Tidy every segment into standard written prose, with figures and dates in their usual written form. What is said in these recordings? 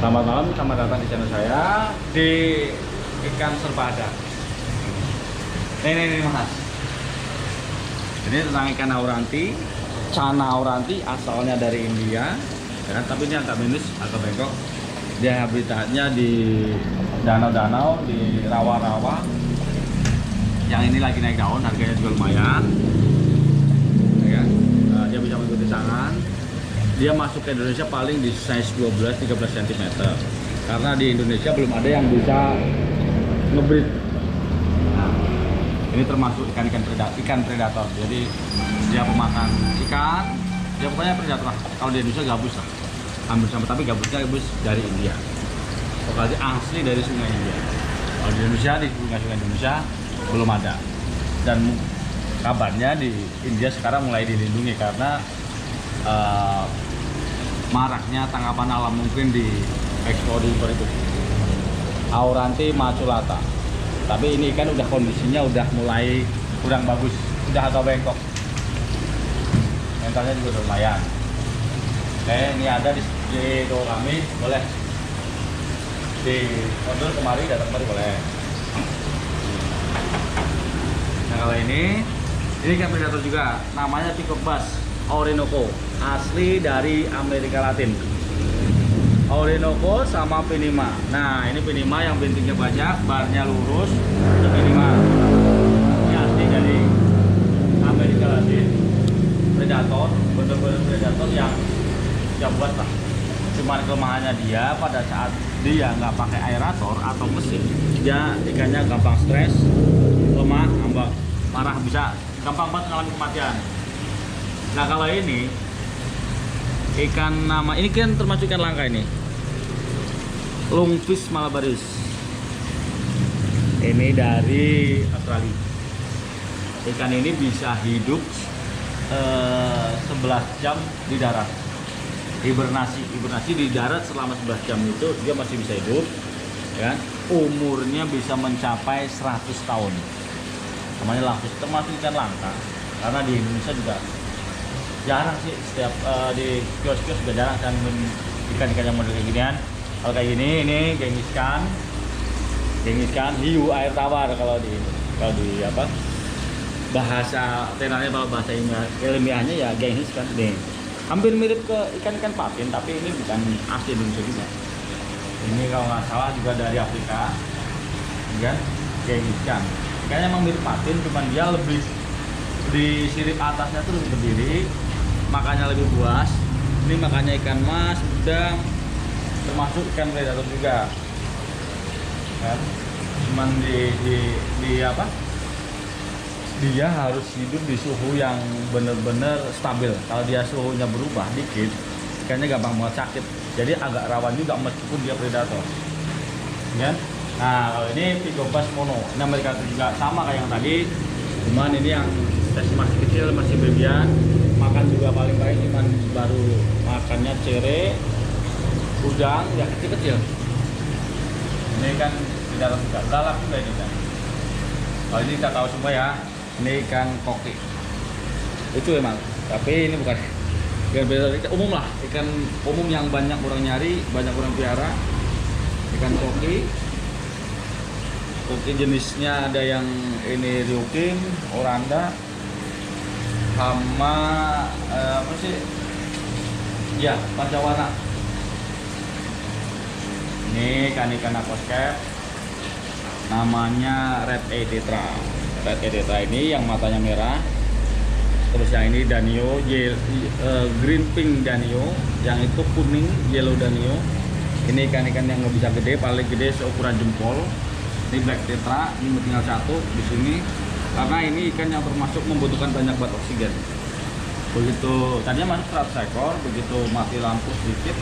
Selamat malam, selamat datang di channel saya di ikan serbada. Nih Mas. Ini tentang ikan auranti, Cana auranti, asalnya dari India, ya kan? Tapi ini agak minus, agak bengkok. Dia habitatnya di danau-danau, di rawa-rawa. Yang ini lagi naik daun, harganya juga lumayan. Ya kan? Dia bisa mengikuti tangan. Dia masuk ke Indonesia paling di size 12-13 cm, karena di Indonesia belum ada yang bisa ngebreed. Nah, ini termasuk ikan predator, jadi dia pemakan ikan, dia pokoknya predator lah. Kalau di Indonesia gabus lah, hampir sama, tapi gabusnya gabus dari India, pokoknya asli dari sungai India. Kalau di Indonesia, di sungai-sungai Indonesia belum ada, dan kabarnya di India sekarang mulai dilindungi karena maraknya tangkapan alam mungkin di ekspor itu auranti maculata. Tapi ini kan udah kondisinya udah mulai kurang bagus, udah agak bengkok, mentalnya juga udah lumayan. Oke, ini ada di toko kami, boleh di order kemari, datang kemari boleh. Nah kalau ini kan predator juga, namanya peacock bass Orinoco, asli dari Amerika Latin. Orinoco sama Pinima. Nah ini Pinima yang bintiknya banyak, barnya lurus, itu Pinima. Ini asli dari Amerika Latin. Predator, bener-bener predator yang buat lah. Cuman kelemahannya dia pada saat dia nggak pakai aerator atau mesin, dia ikannya gampang stres, lemah, ngambek, marah, bisa gampang banget mengalami kematian. Nah kalau ini ikan ini kan termasuk ikan langka ini, lungfish malabaris. Ini dari Australia. Ikan ini bisa hidup 11 jam di darat. Hibernasi di darat selama 11 jam itu dia masih bisa hidup, ya. Umurnya bisa mencapai 100 tahun. Namanya lungfish, termasuk ikan langka karena di Indonesia juga jarang sih, setiap di kios-kios juga jarang kan ikan-ikan yang model kayak ginian. Kalau kayak gini, ini gengis ikan, hiu air tawar kalau di apa bahasa tenarnya, kalau bahasa ilmiahnya ya gengis kan. Nih hampir mirip ke ikan-ikan patin, tapi ini bukan asli Indonesia juga. Ini kalau nggak salah juga dari Afrika, kan? Gengis ikan, ikannya emang mirip patin, cuman dia lebih di sirip atasnya tuh lebih berdiri, makanya lebih buas. Ini makanya ikan mas, udang, termasuk ikan predator juga kan. Cuman di apa, dia harus hidup di suhu yang bener-bener stabil. Kalau dia suhunya berubah dikit, ikannya gampang banget sakit, jadi agak rawan juga meskipun dia predator kan. Nah kalau ini peacock bass mono, ini Amerika juga sama kayak yang tadi, cuman ini yang masih kecil, masih babyan. Makan juga paling baik cuman baru makannya cere, udang, ya kecil-kecil. Ini kan di dalam juga galak juga ini kan. Kalau ini kita tahu semua ya, ini ikan koki. Itu emang, tapi ini bukan ikan predator, ikan umum lah, ikan umum yang banyak orang nyari, banyak orang piara. Ikan koki. Koki jenisnya ada yang ini ryukin, oranda, sama apa sih ya, pancawarna. Ini ikan aquascape, namanya red eye tetra. Red eye tetra ini yang matanya merah, terus yang ini danio, green pink danio, yang itu kuning yellow danio. Ini ikan-ikan yang nggak bisa gede, paling gede seukuran jempol. Ini black tetra, ini tinggal satu di sini. Karena ini ikan yang termasuk membutuhkan banyak banget oksigen. Begitu tadinya masuk 100 ekor, begitu mati lampu sedikit,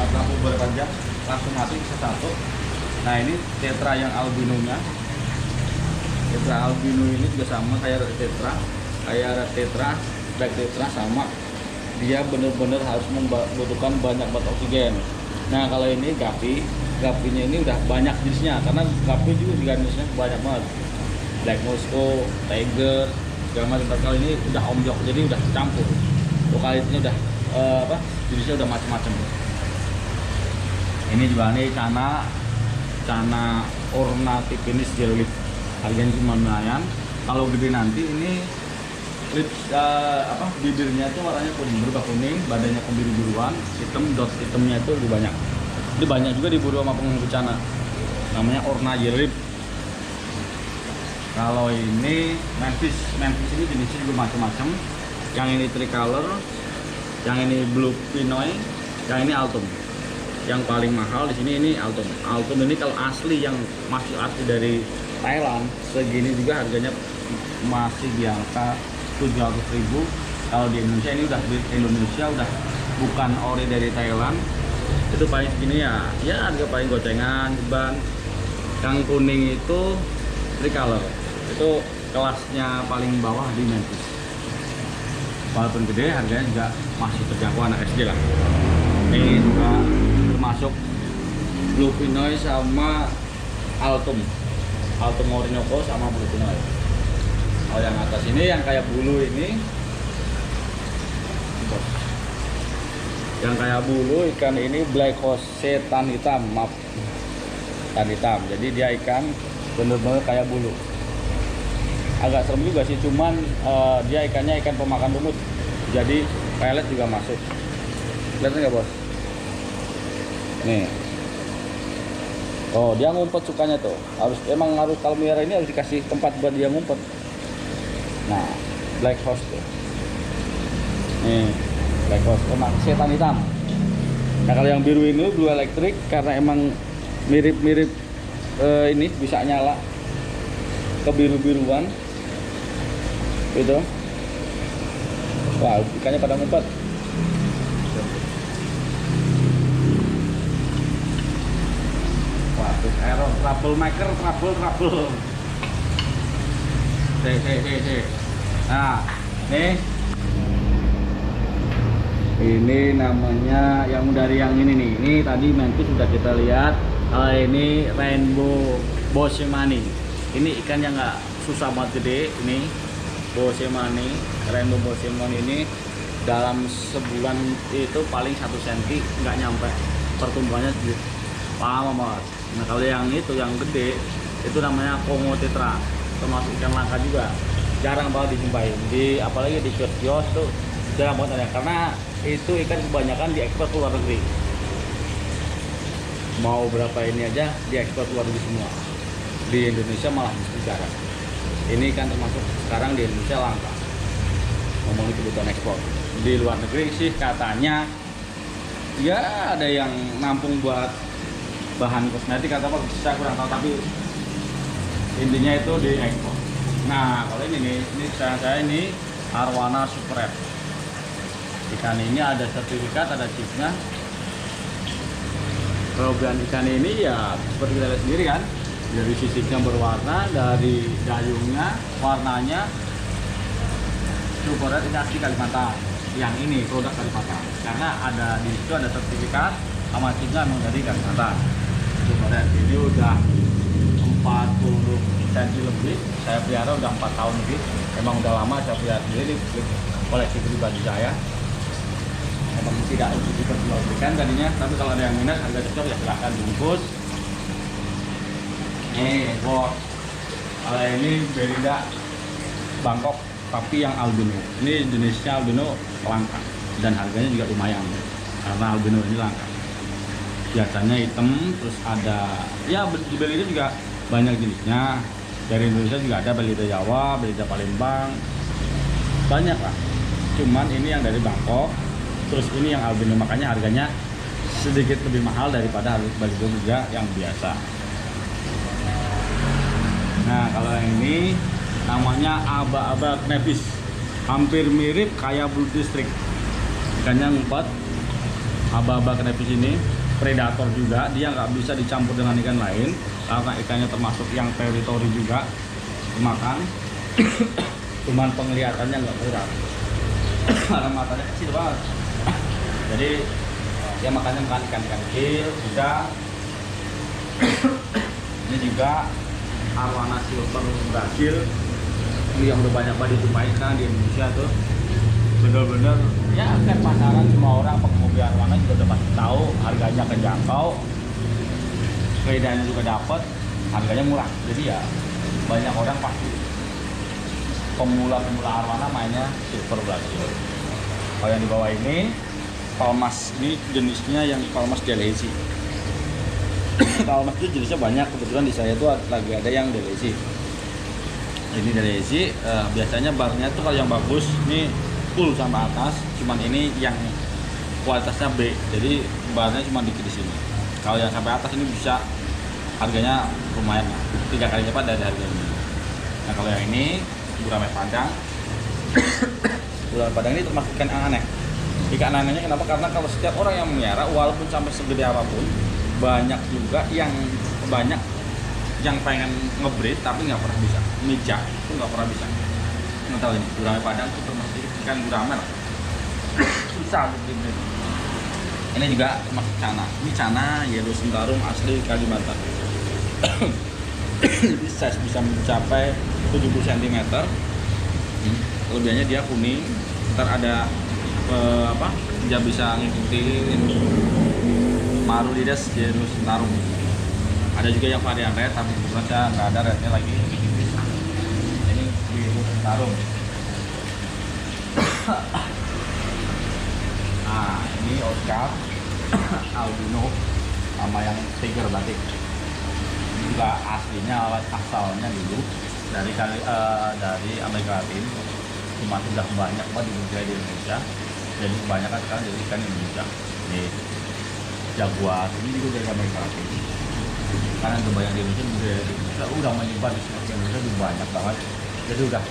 mati lampu beberapa jam, langsung mati bisa satu. Nah ini tetra yang albinonya, tetra albino ini juga sama kayak red tetra, black tetra sama. Dia benar-benar harus membutuhkan banyak banget oksigen. Nah kalau ini gapinya ini udah banyak jenisnya, karena gapi juga jenisnya banyak banget. Black Moscow, Tiger, segala macam. Kali ini udah omjok, jadi udah campur. Lokalitasnya udah jenisnya udah macam-macam. Ini juga nih cana ornatif finish gel lip, harganya cuma lumayan. Kalau gede nanti ini lip bibirnya tuh warnanya kuning, berubah kuning, badannya kebiru-biruan, hitam, dot hitamnya itu lebih banyak. Ini banyak juga diburu sama pengunjung cana, namanya orna gel lip. Kalau ini Memphis ini jenisnya juga macam-macam. Yang ini tricolor, yang ini blue pinoy, yang ini altum. Yang paling mahal di sini ini altum. Altum ini kalau asli yang masih asli dari Thailand, segini juga harganya masih di angka 700.000. Kalau di Indonesia ini udah Indonesia, udah bukan ori dari Thailand. Itu paling segini ya harga paling gocengan ban. Yang kuning itu tricolor. Itu kelasnya paling bawah di Memphis. Walaupun gede, harganya juga masih terjangkau anak SD lah. Ini juga termasuk blue pinoy sama altum orinoco sama blue pinoy. Oh, yang atas ini yang kayak bulu ini, yang kayak bulu ikan ini black horse tan hitam, maaf, tan hitam. Jadi dia ikan bener-bener kayak bulu. Agak serem juga sih, cuman dia ikannya ikan pemakan lumut, jadi pelet juga masuk. Lihat nggak bos? Nih, oh dia ngumpet sukanya tuh. Emang harus kalau melihara ini harus dikasih tempat buat dia ngumpet. Nah, black horse tuh. Nih, black horse emang setan hitam. Nah kalau yang biru ini blue electric, karena emang mirip-mirip ini bisa nyala kebiru-biruan gitu. Wah, ikannya pada ngumpet. Waduh, error, troublemaker, trouble. Nah, ini namanya yang dari yang ini nih. Ini tadi Memphis sudah kita lihat. Ini rainbow bosemani. Ini ikan yang nggak susah banget gede. Ini bosemani, rainbow bosemani ini dalam sebulan itu paling 1 cm, nggak nyampe. Pertumbuhannya sedikit lama banget. Nah kalau yang itu yang gede itu namanya Kongo tetra, termasuk ikan langka juga, jarang banget dijumpai di, apalagi di kios-kios tuh jarang banget ada, karena itu ikan kebanyakan diekspor ke luar negeri. Mau berapa ini aja diekspor ke luar negeri semua. Di Indonesia malah justru jarang. Ini kan termasuk sekarang di Indonesia langka. Ngomongin kebutuhan ekspor. Di luar negeri sih katanya ya ada yang nampung buat bahan kosmetik atau apa, saya kurang tahu, tapi intinya itu diekspor. Nah kalau ini nih, ini saya ini Arowana Super Red. Ikan ini ada sertifikat, ada chipnya. Kelebihan ikan ini ya seperti kita lihat sendiri kan, dari sisiknya berwarna, dari dayungnya, warnanya. Super Red ini asli Kalimantan. Yang ini produk Kalimantan, karena ada di situ ada sertifikat sama chipnya memang dari Kalimantan. Super Red ini udah 40 cm lebih, saya pelihara udah 4 tahun lebih. Emang udah lama saya pelihara sendiri, koleksi pribadi saya. Emang tidak untuk diperjualbelikan tadinya, tapi kalau ada yang minat harga cocok ya silahkan bungkus. Bos, kalau ini Berida Bangkok tapi yang albino. Ini jenisnya albino langka dan harganya juga lumayan karena albino ini langka. Biasanya hitam, terus ada ya di Belida juga banyak jenisnya. Dari Indonesia juga ada Belida Jawa, Belida Palembang, banyak lah. Cuman ini yang dari Bangkok, terus ini yang albino, makanya harganya sedikit lebih mahal daripada Belida juga yang biasa. Nah kalau yang ini namanya aba-aba knepis, hampir mirip kayak Blue District. Ikannya ngumpet. Aba-aba knepis ini predator juga, dia nggak bisa dicampur dengan ikan lain karena ikannya termasuk yang teritori juga dimakan. Cuman penglihatannya nggak kurang karena matanya kecil banget, jadi dia makannya makan ikan-ikan kecil juga. Ini juga Arowana Silver Brazil, ini yang udah banyak banget dijumpai kan di Indonesia tuh. Bener-bener ya kan pasaran, semua orang penghobi arowana juga udah pasti tahu harganya terjangkau, kaidannya juga dapat, harganya murah. Jadi ya banyak orang pasti pemula arwana mainnya silver Brazil. Kalau yang di bawah ini Palmas, ini jenisnya yang Palmas Delhaize. Palmas itu jenisnya banyak, kebetulan di saya tuh lagi ada yang Delhaize. Ini Delhaize, biasanya barnya tuh kalau yang bagus ini full sama atas, cuman ini yang kualitasnya B, jadi barnya cuma dikit di sini. Kalau yang sampai atas ini bisa harganya lumayan lah, 3 kali lipat dari harga ini. Nah kalau yang ini gurame padang, gurame padang ini termasuk ikan aneh. Ikan anehnya kenapa? Karena kalau setiap orang yang melihara, walaupun sampai segede apapun, banyak juga yang pengen ngebreed tapi nggak pernah bisa, mijak itu nggak pernah bisa. Nggak tahu ini gurame padang itu termasuk ikan gurame lah, susah untuk dibreed. Ini juga termasuk cana. Ini cana yellow sentarum asli Kalimantan. Jadi size bisa mencapai 70 cm. Kelebihannya dia kuning. Ntar ada dia bisa ngikutin Marulides yellow sentarum. Ada juga yang varian red, tapi kebetulan saya nggak ada rednya lagi. Ini yellow sentarum. Nah, ini Oscar albino sama yang tiger batik. Ini juga aslinya asalnya dulu dari Amerika Latin. Cuma sudah banyak banget dibudidaya di Indonesia. Jadi kebanyakan sekarang jadi ikan Indonesia. Ini jaguar ini juga dari Amerika Latin. Karena udah banyak di Indonesia, udah menyebar di seluruh Indonesia, udah banyak banget. Jadi udah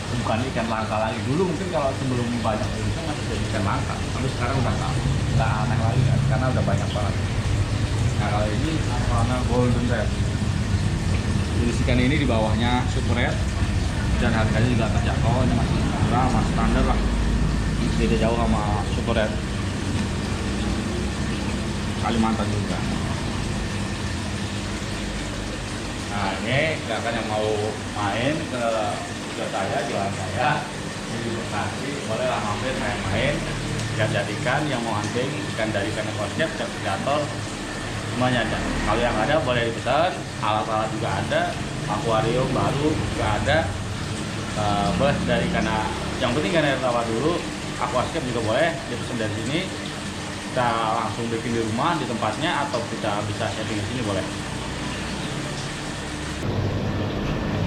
bukan ikan langka lagi. Dulu mungkin kalau sebelum banyak di Indonesia masih jadi ikan langka, tapi sekarang udah nggak aneh lagi kan, karena udah banyak banget. Nah kalau ini warna golden red. Jenis ikan ini di bawahnya super red dan harganya juga terjangkau. Ini masih murah, masih standar lah, tidak jauh sama super red Kalimantan juga. Nah ini silakan yang mau main ke saya, jualan saya di Bekasi, bolehlah mampir saya main. Ikan jadikan yang mau hunting, ikan dari ikan aquascape, ikan predator, semuanya ada. Kalau yang ada boleh dipesan, alat-alat juga ada, akuarium baru juga ada. Boleh dari ikan, yang penting ikan air tawar dulu, aquascape juga boleh dipesan dari sini. Kita langsung bikin di rumah di tempatnya, atau kita bisa setting di sini boleh.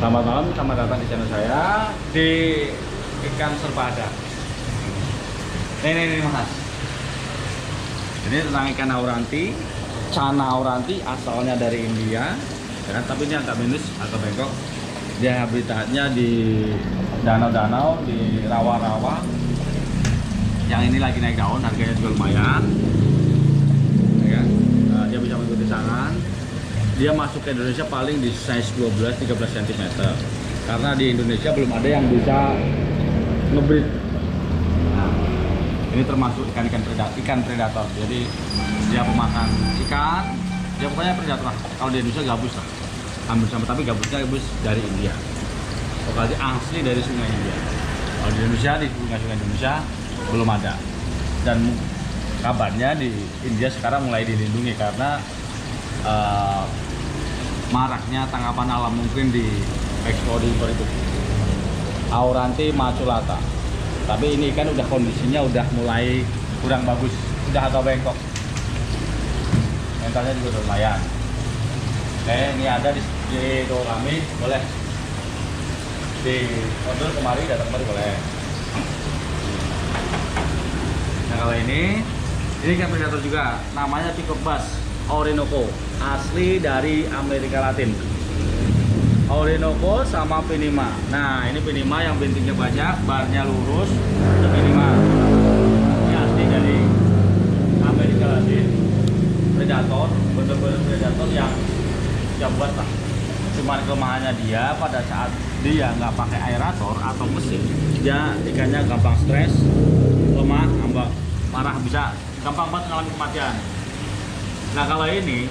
Selamat malam, selamat datang di channel saya di ikan serbada. Ini Mas. Ini tentang ikan auranti, cana auranti, asalnya dari India, ya, tapi ini agak minus, agak bengkok. Dia habitatnya di danau-danau, di rawa-rawa. Yang ini lagi naik daun, harganya juga lumayan. Ya, dia bisa mengikuti sangan. Dia masuk ke Indonesia paling di size 12-13 cm. Karena di Indonesia belum ada yang bisa ngebreed. Nah, ini termasuk ikan predator. Jadi dia pemakan ikan, dia pokoknya predator lah. Kalau di Indonesia gabus lah, hampir sama, tapi gabusnya dari India. Pokoknya asli dari sungai India. Kalau di Indonesia, di sungai Indonesia belum ada. Dan kabarnya di India sekarang mulai dilindungi karena maraknya tangkapan alam mungkin di ekspor impor itu. Auranti maculata. Tapi ini kan udah kondisinya udah mulai kurang bagus, udah agak bengkok. Mentalnya juga lumayan. Oke, ini ada di toko kami, boleh di order kemari, datang kemari boleh. Nah kalau ini kan predator juga, namanya peacock bass Orinoco, asli dari Amerika Latin. Orinoco sama Pinima. Nah ini Pinima yang bintiknya banyak, barnya lurus. Itu Pinima. Ini asli dari Amerika Latin. Predator, bener-bener predator yang buat lah. Cuman kelemahannya dia pada saat dia nggak pakai aerator atau mesin, dia ikannya gampang stres, lemah, ngambang, marah, bisa gampang banget mengalami kematian. Nah kalau ini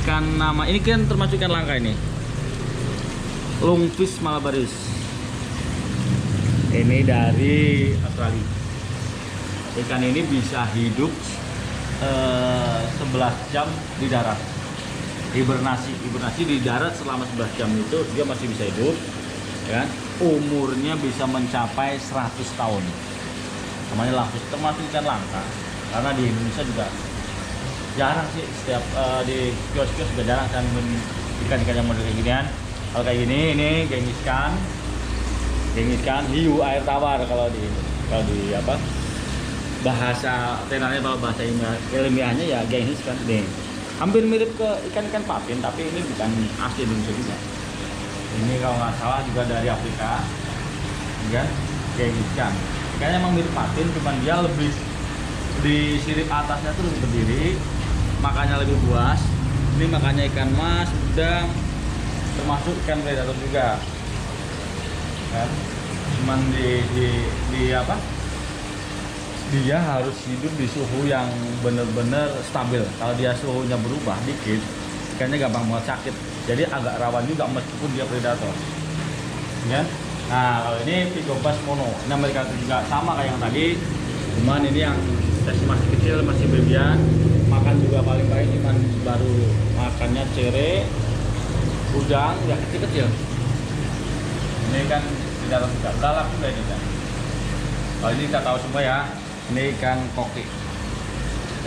ikan ini kan termasuk ikan langka ini, lungfish malabaris. Ini dari Australia. Ikan ini bisa hidup 11 jam di darat. hibernasi di darat selama 11 jam itu dia masih bisa hidup, ya kan? Umurnya bisa mencapai 100 tahun. Namanya lapis, termasuk ikan langka. Karena di Indonesia juga jarang sih, setiap di kios-kios juga jarang kan ikan-ikan yang model kayak ginian. Kalau kayak gini, ini genghis khan, hiu air tawar kalau di apa bahasa tenarnya, kalau bahasa ilmiahnya ya genghis khan deh. Hampir mirip ke ikan-ikan patin, tapi ini bukan asli Indonesia juga. Ini kalau nggak salah juga dari Afrika, ya, genghis khan. Kayaknya emang mirip patin, cuman dia lebih di sirip atasnya tuh lebih berdiri, makanya lebih buas. Ini makanya ikan mas, udang, termasuk ikan predator juga, kan? Cuman di apa? Dia harus hidup di suhu yang bener-bener stabil. Kalau dia suhunya berubah dikit, ikannya gampang banget sakit. Jadi agak rawan juga meskipun dia predator, ya. Nah, kalau ini Pygobas mono, ini Amerika juga sama kayak yang tadi, cuman ini yang masih kecil, masih babyan. Makan juga paling baik cuman baru makannya cere, udang, ya kecil-kecil. Ini kan di dalam juga galak juga ini kan. Kalau ini kita tahu semua ya, ini ikan koki.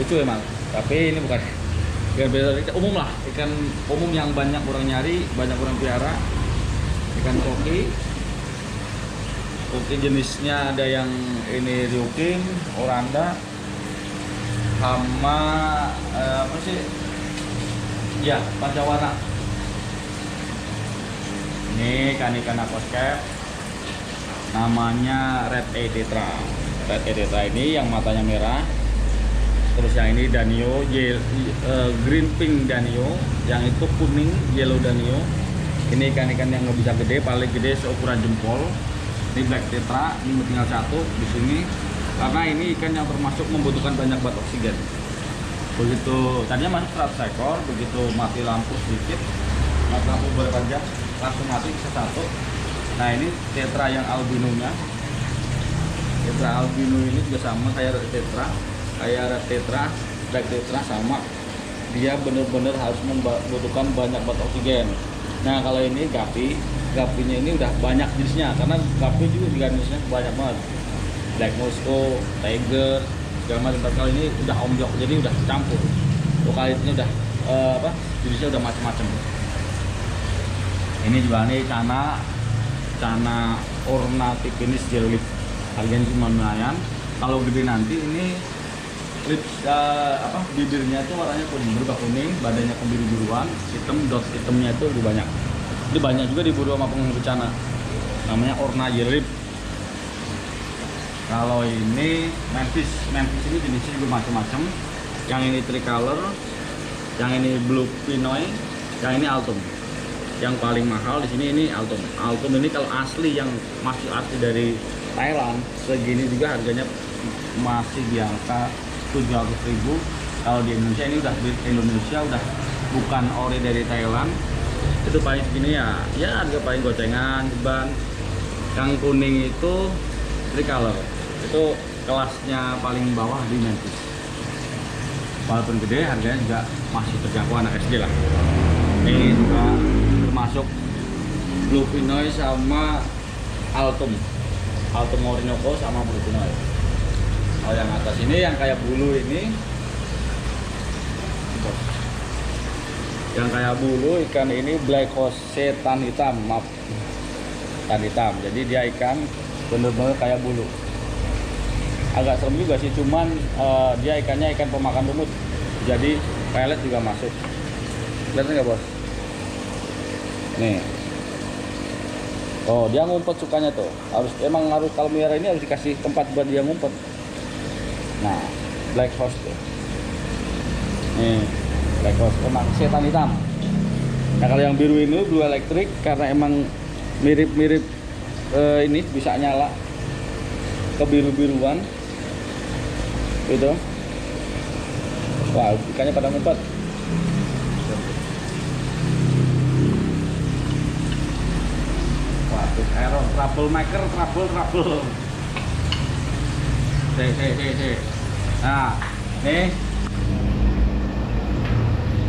Itu emang, tapi ini bukan ikan predator, umum lah, ikan umum yang banyak orang nyari, banyak orang pelihara. Ikan koki. Koki jenisnya ada yang ini ryukin, oranda, sama apa sih? Ya, pancawarna. Ini ikan aquascape, namanya red eye tetra. Red eye tetra ini yang matanya merah. Terus yang ini danio, green pink danio, yang itu kuning yellow danio. Ini ikan-ikan yang nggak bisa gede, paling gede seukuran jempol. Ini black tetra, ini tinggal satu di sini. Karena ini ikan yang termasuk membutuhkan banyak bat oksigen. Begitu tadinya masuk 100 ekor, begitu mati lampu sedikit, mati lampu beberapa jam, langsung mati bisa satu. Nah, ini tetra yang albinonya. Tetra albino ini juga sama kayak red tetra, black tetra sama. Dia benar-benar harus membutuhkan banyak bat oksigen. Nah, kalau ini gapinya ini udah banyak jenisnya, karena gapi juga jenisnya banyak banget. Black Moscow, tiger, segala macam. Kali ini udah omjok, jadi udah campur. Lokalitasnya udah jenisnya udah macam-macam. Ini juga nih cana ornathipinis jelly. Harganya cuma lumayan. Kalau gede nanti ini bibirnya itu warnanya kuning, berubah kuning, badannya kebiru-biruan, hitam, dot hitamnya itu lebih banyak. Ini banyak juga diburu sama penghuni cana. Namanya orna jelly. Kalau ini mantis ini jenisnya juga macam-macam. Yang ini tricolor, yang ini blue pinoy, yang ini altum. Yang paling mahal di sini ini altum. Altum ini kalau asli, yang masih asli dari Thailand, segini juga harganya masih di angka 700.000. Kalau di Indonesia ini udah bukan ori dari Thailand. Itu paling segini ya harga paling gocengan, ban. Yang kuning itu tricolor. Itu kelasnya paling bawah di mantis. Walaupun gede, harganya juga masih terjangkau anak SD lah. Ini juga termasuk blue pinoy sama altum orinoco sama blue pinoy. Kalau yang atas ini yang kayak bulu ini, yang kayak bulu ikan ini black hose tan hitam, tan hitam. Jadi dia ikan bener-bener kayak bulu. Agak serem juga sih, cuman dia ikannya ikan pemakan lumut, jadi pelet juga masuk. Kelihatan nggak bos? Nih, oh dia ngumpet sukanya tuh. Emang harus, kalau melihara ini harus dikasih tempat buat dia ngumpet. Nah, black horse tuh. Nih, black horse emang setan hitam. Nah, kalau yang biru ini blue elektrik, karena emang mirip-mirip ini bisa nyala kebiru-biruan gitu. Wah, ikannya pada ngumpet. Waduh, error, troublemaker, trouble. Nah, nih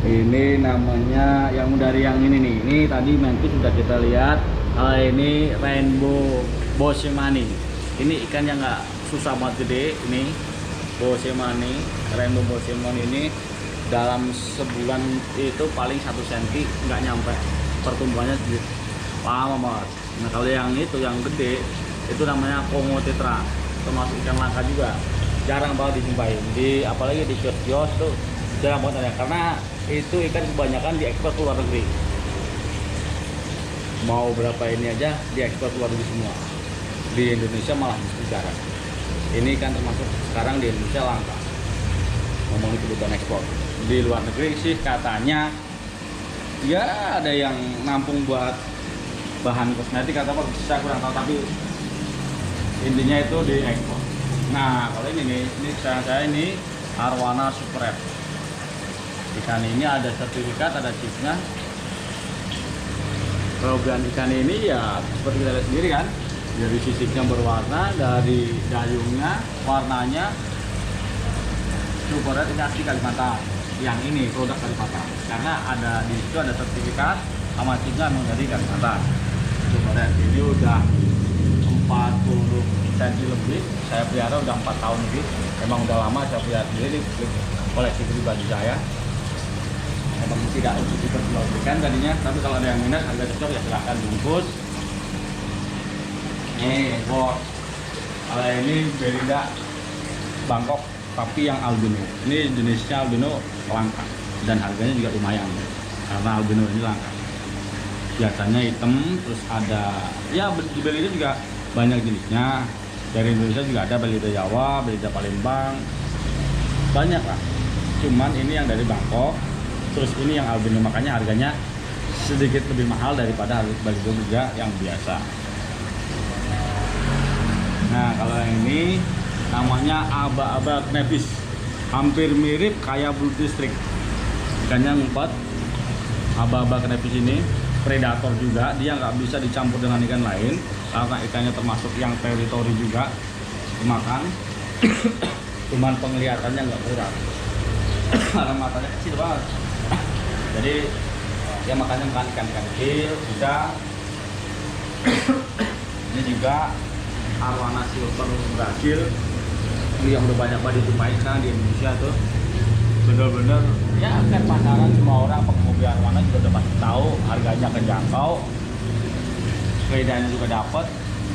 Ini namanya yang dari yang ini nih. Ini tadi mantis sudah kita lihat. Ini rainbow bosemani. Ini ikan yang nggak susah banget gede. Ini bosemani, rainbow bosemani ini dalam sebulan itu paling 1 cm, nggak nyampe. Pertumbuhannya lama banget. Nah kalau yang itu yang gede itu namanya Kongo tetra, termasuk ikan langka juga. Jarang banget dijumpai. Apalagi di kios-kios tuh jarang banget ada, karena itu ikan kebanyakan diekspor ke luar negeri. Mau berapa ini aja diekspor ke luar negeri semua. Di Indonesia malah jarang. Ini kan termasuk sekarang di Indonesia langka. Ngomongin kebutuhan ekspor. Di luar negeri sih katanya ya ada yang nampung buat bahan kosmetik atau apa, saya kurang tahu, tapi intinya itu diekspor. Nah kalau ini nih, ini saya ini Arowana Super Red. Ikan ini ada sertifikat, ada chipnya. Kelebihan ikan ini ya seperti kita lihat sendiri kan, dari sisiknya berwarna, dari dayungnya, warnanya. Super Red ini asli Kalimantan. Yang ini produk Kalimantan, karena ada di situ ada sertifikat sama chipnya memang dari Kalimantan. Super Red ini udah 40 cm lebih, saya pelihara udah 4 tahun lebih. Memang udah lama saya pelihara sendiri, koleksi pribadi saya. Memang tidak untuk diperjualbelikan tadinya, tapi kalau ada yang minat harga cocok ya silahkan bungkus. Nih bos, kalau ini Belinda Bangkok tapi yang albino. Ini jenisnya albino langka dan harganya juga lumayan karena albino ini langka. Biasanya hitam, terus ada ya di Belinda juga banyak jenisnya. Dari Indonesia juga ada Belinda Jawa, Belinda Palembang, banyak lah. Cuman ini yang dari Bangkok, terus ini yang albino, makanya harganya sedikit lebih mahal daripada Belinda juga yang biasa. Nah kalau yang ini namanya aba-aba knepis, hampir mirip kayak Blue District. Ikannya ngumpet. Aba-aba knepis ini predator juga, dia nggak bisa dicampur dengan ikan lain karena ikannya termasuk yang teritori juga dimakan. Cuman penglihatannya nggak kurang karena matanya kecil banget. Jadi dia makannya makan ikan-ikan kecil bisa. Ini juga Arowana Silver Brazil, ini yang udah banyak banget dijumpai sekarang di Indonesia tuh. Bener-bener ya kan pasaran, semua orang penghobi Arowana juga udah pasti tahu harganya terjangkau, faedahnya juga dapat,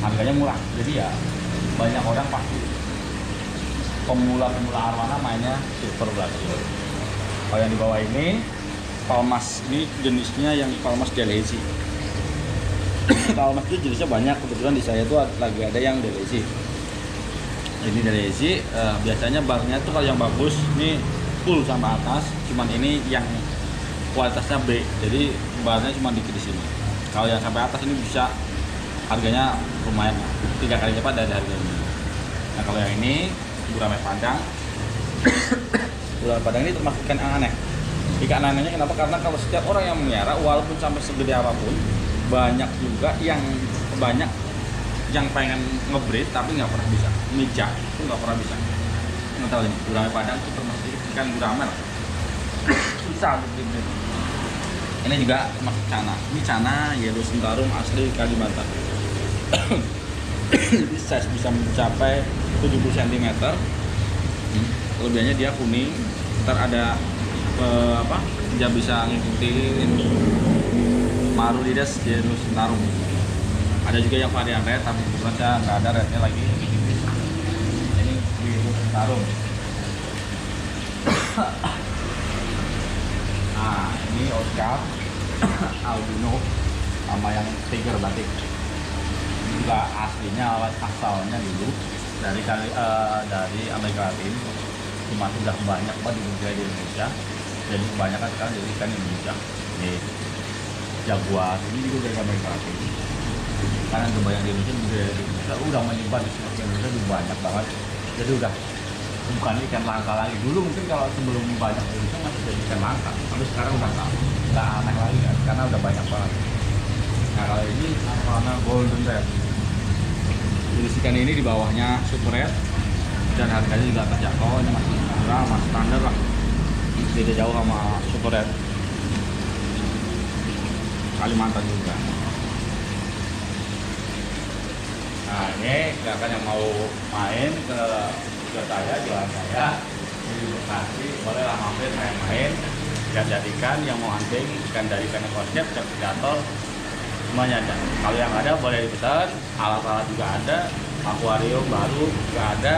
harganya murah. Jadi ya banyak orang pasti pemula-pemula Arowana mainnya Silver Brazil. Kalau yang di bawah ini Palmas, ini jenisnya yang Palmas Delhaize. Palmas itu jenisnya banyak, kebetulan di saya tuh lagi ada yang Delhaize. Ini Delhaize, biasanya barnya tuh kalau yang bagus ini full sampai atas, cuman ini yang kualitasnya B, jadi barnya cuma dikit di sini. Kalau yang sampai atas ini bisa harganya lumayan, 3 kali lipat dari harga ini. Nah kalau yang ini gurame padang. Gurame padang ini termasuk ikan yang aneh. Ikan anehnya kenapa? Karena kalau setiap orang yang melihara, walaupun sampai segede apapun, banyak juga yang pengen ngebreed tapi nggak pernah bisa. Mijak itu nggak pernah bisa. Nggak tahu ini gurame padang itu termasuk ikan gurame lah. Susah untuk dibreed. Ini juga termasuk cana. Ini cana yellow sentarum asli Kalimantan. Jadi size bisa mencapai 70 cm. Kelebihannya dia kuning. Ntar ada dia bisa ngikutin Marulides yellow sentarum. Ada juga yang varian red, tapi kebetulan saya nggak ada rednya lagi. Ini yellow sentarum. Nah ini Oscar albino sama yang tiger batik. Ini juga aslinya asalnya dulu dari Amerika Latin, cuma sudah banyak banget dibudidaya di Indonesia. Jadi kebanyakan sekarang jadi ikan Indonesia. Nih jaguar ini juga dari Amerika Latin. Karena kebanyakan di Indonesia budidaya di Indonesia udah menyebar di seluruh Indonesia udah banyak banget. Jadi udah bukan ikan langka lagi. Dulu mungkin kalau sebelum banyak di Indonesia masih jadi ikan langka, tapi sekarang udah nggak aneh lagi kan, karena udah banyak banget. Nah kalau ini Arowana Golden Red. Jenis ikan ini di bawahnya Super Red dan harganya juga terjangkau. Ini masih murah, masih standar lah. Beda jauh sama Super Red Kalimantan juga. Nah ini silakan yang mau main ke saya, jualan saya di Bekasi, bolehlah mampir saya main. Lihat ikan yang mau hunting, ikan dari ikan konsep, ikan predator, semuanya ada. Kalau yang ada boleh dipesan, alat-alat juga ada, akuarium baru juga ada.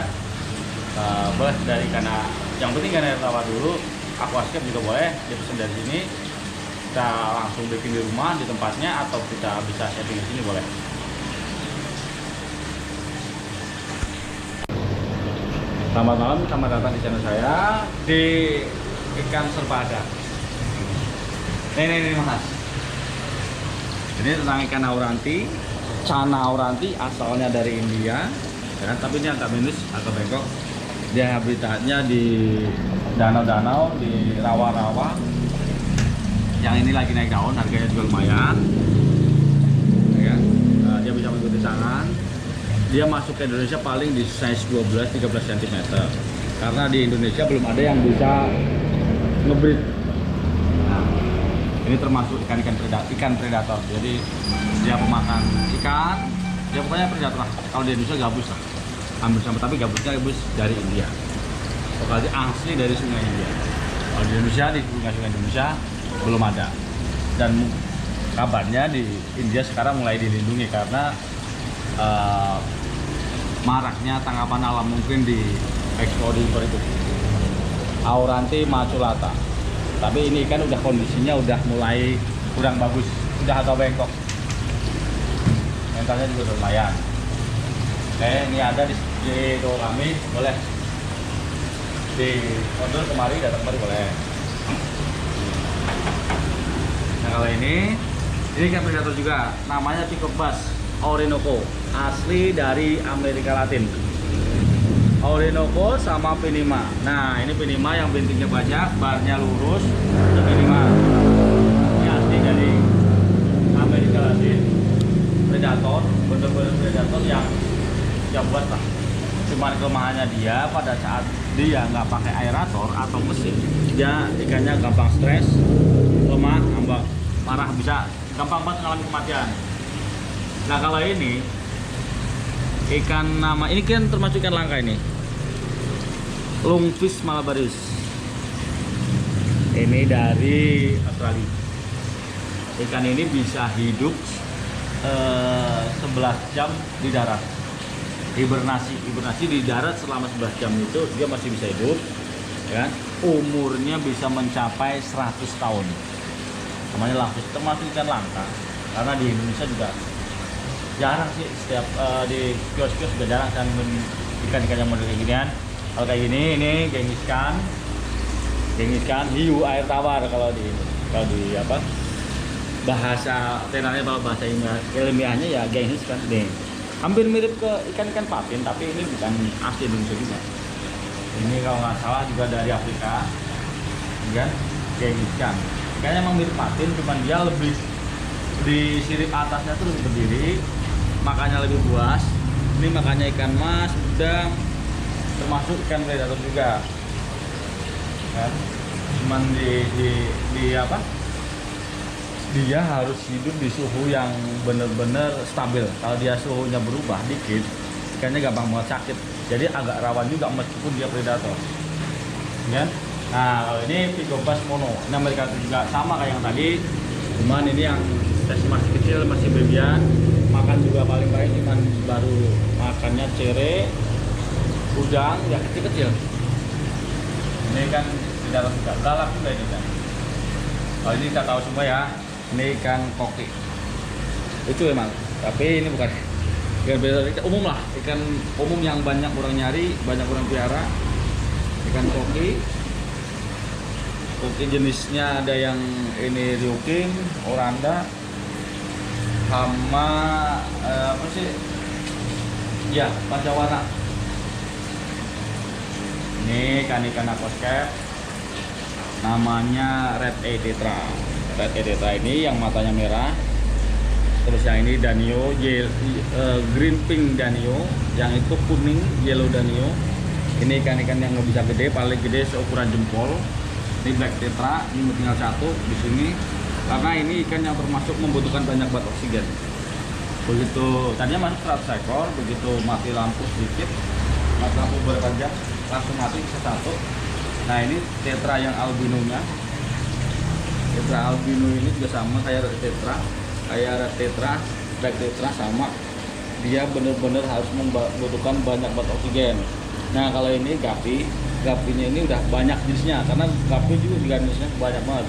Boleh dari karena yang penting kan air tawar dulu, aquascape juga boleh dipesan dari sini. Kita langsung bikin di rumah di tempatnya atau kita bisa setting di sini boleh. Selamat malam, selamat datang di channel saya di ikan serba ada. Ini Mas. Ini tentang ikan auranti, Cana auranti, asalnya dari India, ya kan? Tapi ini agak minus, agak bengkok. Dia habitatnya di danau-danau, di rawa-rawa. Yang ini lagi naik daun, harganya juga lumayan. Ya, dia bisa mengikuti tangan. Dia masuk ke Indonesia paling di size 12-13 cm. Karena di Indonesia belum ada yang bisa ngebreed. Nah, ini termasuk ikan predator. Jadi dia pemakan ikan, dia pokoknya predator. Kalau di Indonesia gabus lah, hampir sama, tapi gabusnya dari India. Pokoknya asli dari sungai India. Kalau di Indonesia, di sungai Indonesia belum ada. Dan kabarnya di India sekarang mulai dilindungi karena maraknya tangkapan alam mungkin di ekspor impor itu. Auranti maculata. Tapi ini kan udah kondisinya udah mulai kurang bagus, udah agak bengkok. Mentalnya juga lumayan. Oke, ini ada di toko kami, boleh di order kemari, datang kemari boleh. Nah kalau ini kan predator juga, namanya Peacock Bass Orinoco, asli dari Amerika Latin. Orinoco sama Pinima. Nah ini Pinima yang bintiknya banyak, barnya lurus. Itu Pinima. Ini asli dari Amerika Latin. Predator, bener-bener predator yang buat lah. Cuman kelemahannya dia pada saat dia nggak pakai aerator atau mesin, dia ikannya gampang stres, lemah, ngambang, marah, bisa gampang banget mengalami kematian. Nah kalau ini ikan ini kan termasuk ikan langka ini, lungfish malabaris. Ini dari Australia. Ikan ini bisa hidup 11 jam di darat. Hibernasi di darat selama 11 jam itu dia masih bisa hidup, ya kan? Umurnya bisa mencapai 100 tahun. Namanya lungfish, termasuk ikan langka. Karena di Indonesia juga jarang sih, setiap di kios-kios juga jarang kan ikan-ikan yang model kayak ginian. Kalau kayak gini, ini genghis khan, hiu air tawar kalau di apa bahasa tenarnya, bahasa ilmiahnya ya genghis khan deh. Hampir mirip ke ikan-ikan patin, tapi ini bukan asli Indonesia juga. Ini kalau nggak salah juga dari Afrika, kan? Genghis khan. Kayaknya emang mirip patin, cuman dia lebih di sirip atasnya tuh lebih berdiri, makanya lebih buas. Ini makanya ikan mas, udang, termasuk ikan predator juga. Kan? Cuman di apa? Dia harus hidup di suhu yang benar-benar stabil. Kalau dia suhunya berubah dikit, ikannya gampang banget sakit. Jadi agak rawan juga meskipun dia predator. Ya? Nah, kalau ini Peacock Bass mono, ini Amerika juga sama kayak yang tadi. Cuman ini yang masih kecil, masih babyan. Makan juga paling baik cuman baru makannya cere, udang, ya kecil-kecil. Ini kan di dalam juga galak juga ini kan. Kalau ini kita tahu semua ya, ini ikan koki. Itu emang, tapi ini bukan ikan predator, umum lah, ikan umum yang banyak orang nyari, banyak orang pelihara. Ikan koki. Koki jenisnya ada yang ini ryuking, oranda, sama apa sih? Ya, pancawarna. Ini ikan aquascape, namanya Red Eye Tetra. Red Eye Tetra ini yang matanya merah. Terus yang ini Danio, green pink Danio, yang itu kuning yellow Danio. Ini ikan-ikan yang nggak bisa gede, paling gede seukuran jempol. Ini black tetra, ini tinggal satu di sini. Karena ini ikan yang termasuk membutuhkan banyak bat oksigen. Begitu tadinya masuk 100 ekor, begitu mati lampu sedikit, mati lampu beberapa jam, langsung mati bisa satu. Nah ini tetra yang albinonya. Tetra albino ini juga sama kayak tetra, black tetra sama. Dia benar-benar harus membutuhkan banyak bat oksigen. Nah kalau ini gapinya ini udah banyak jenisnya, karena gapi juga jenisnya banyak banget.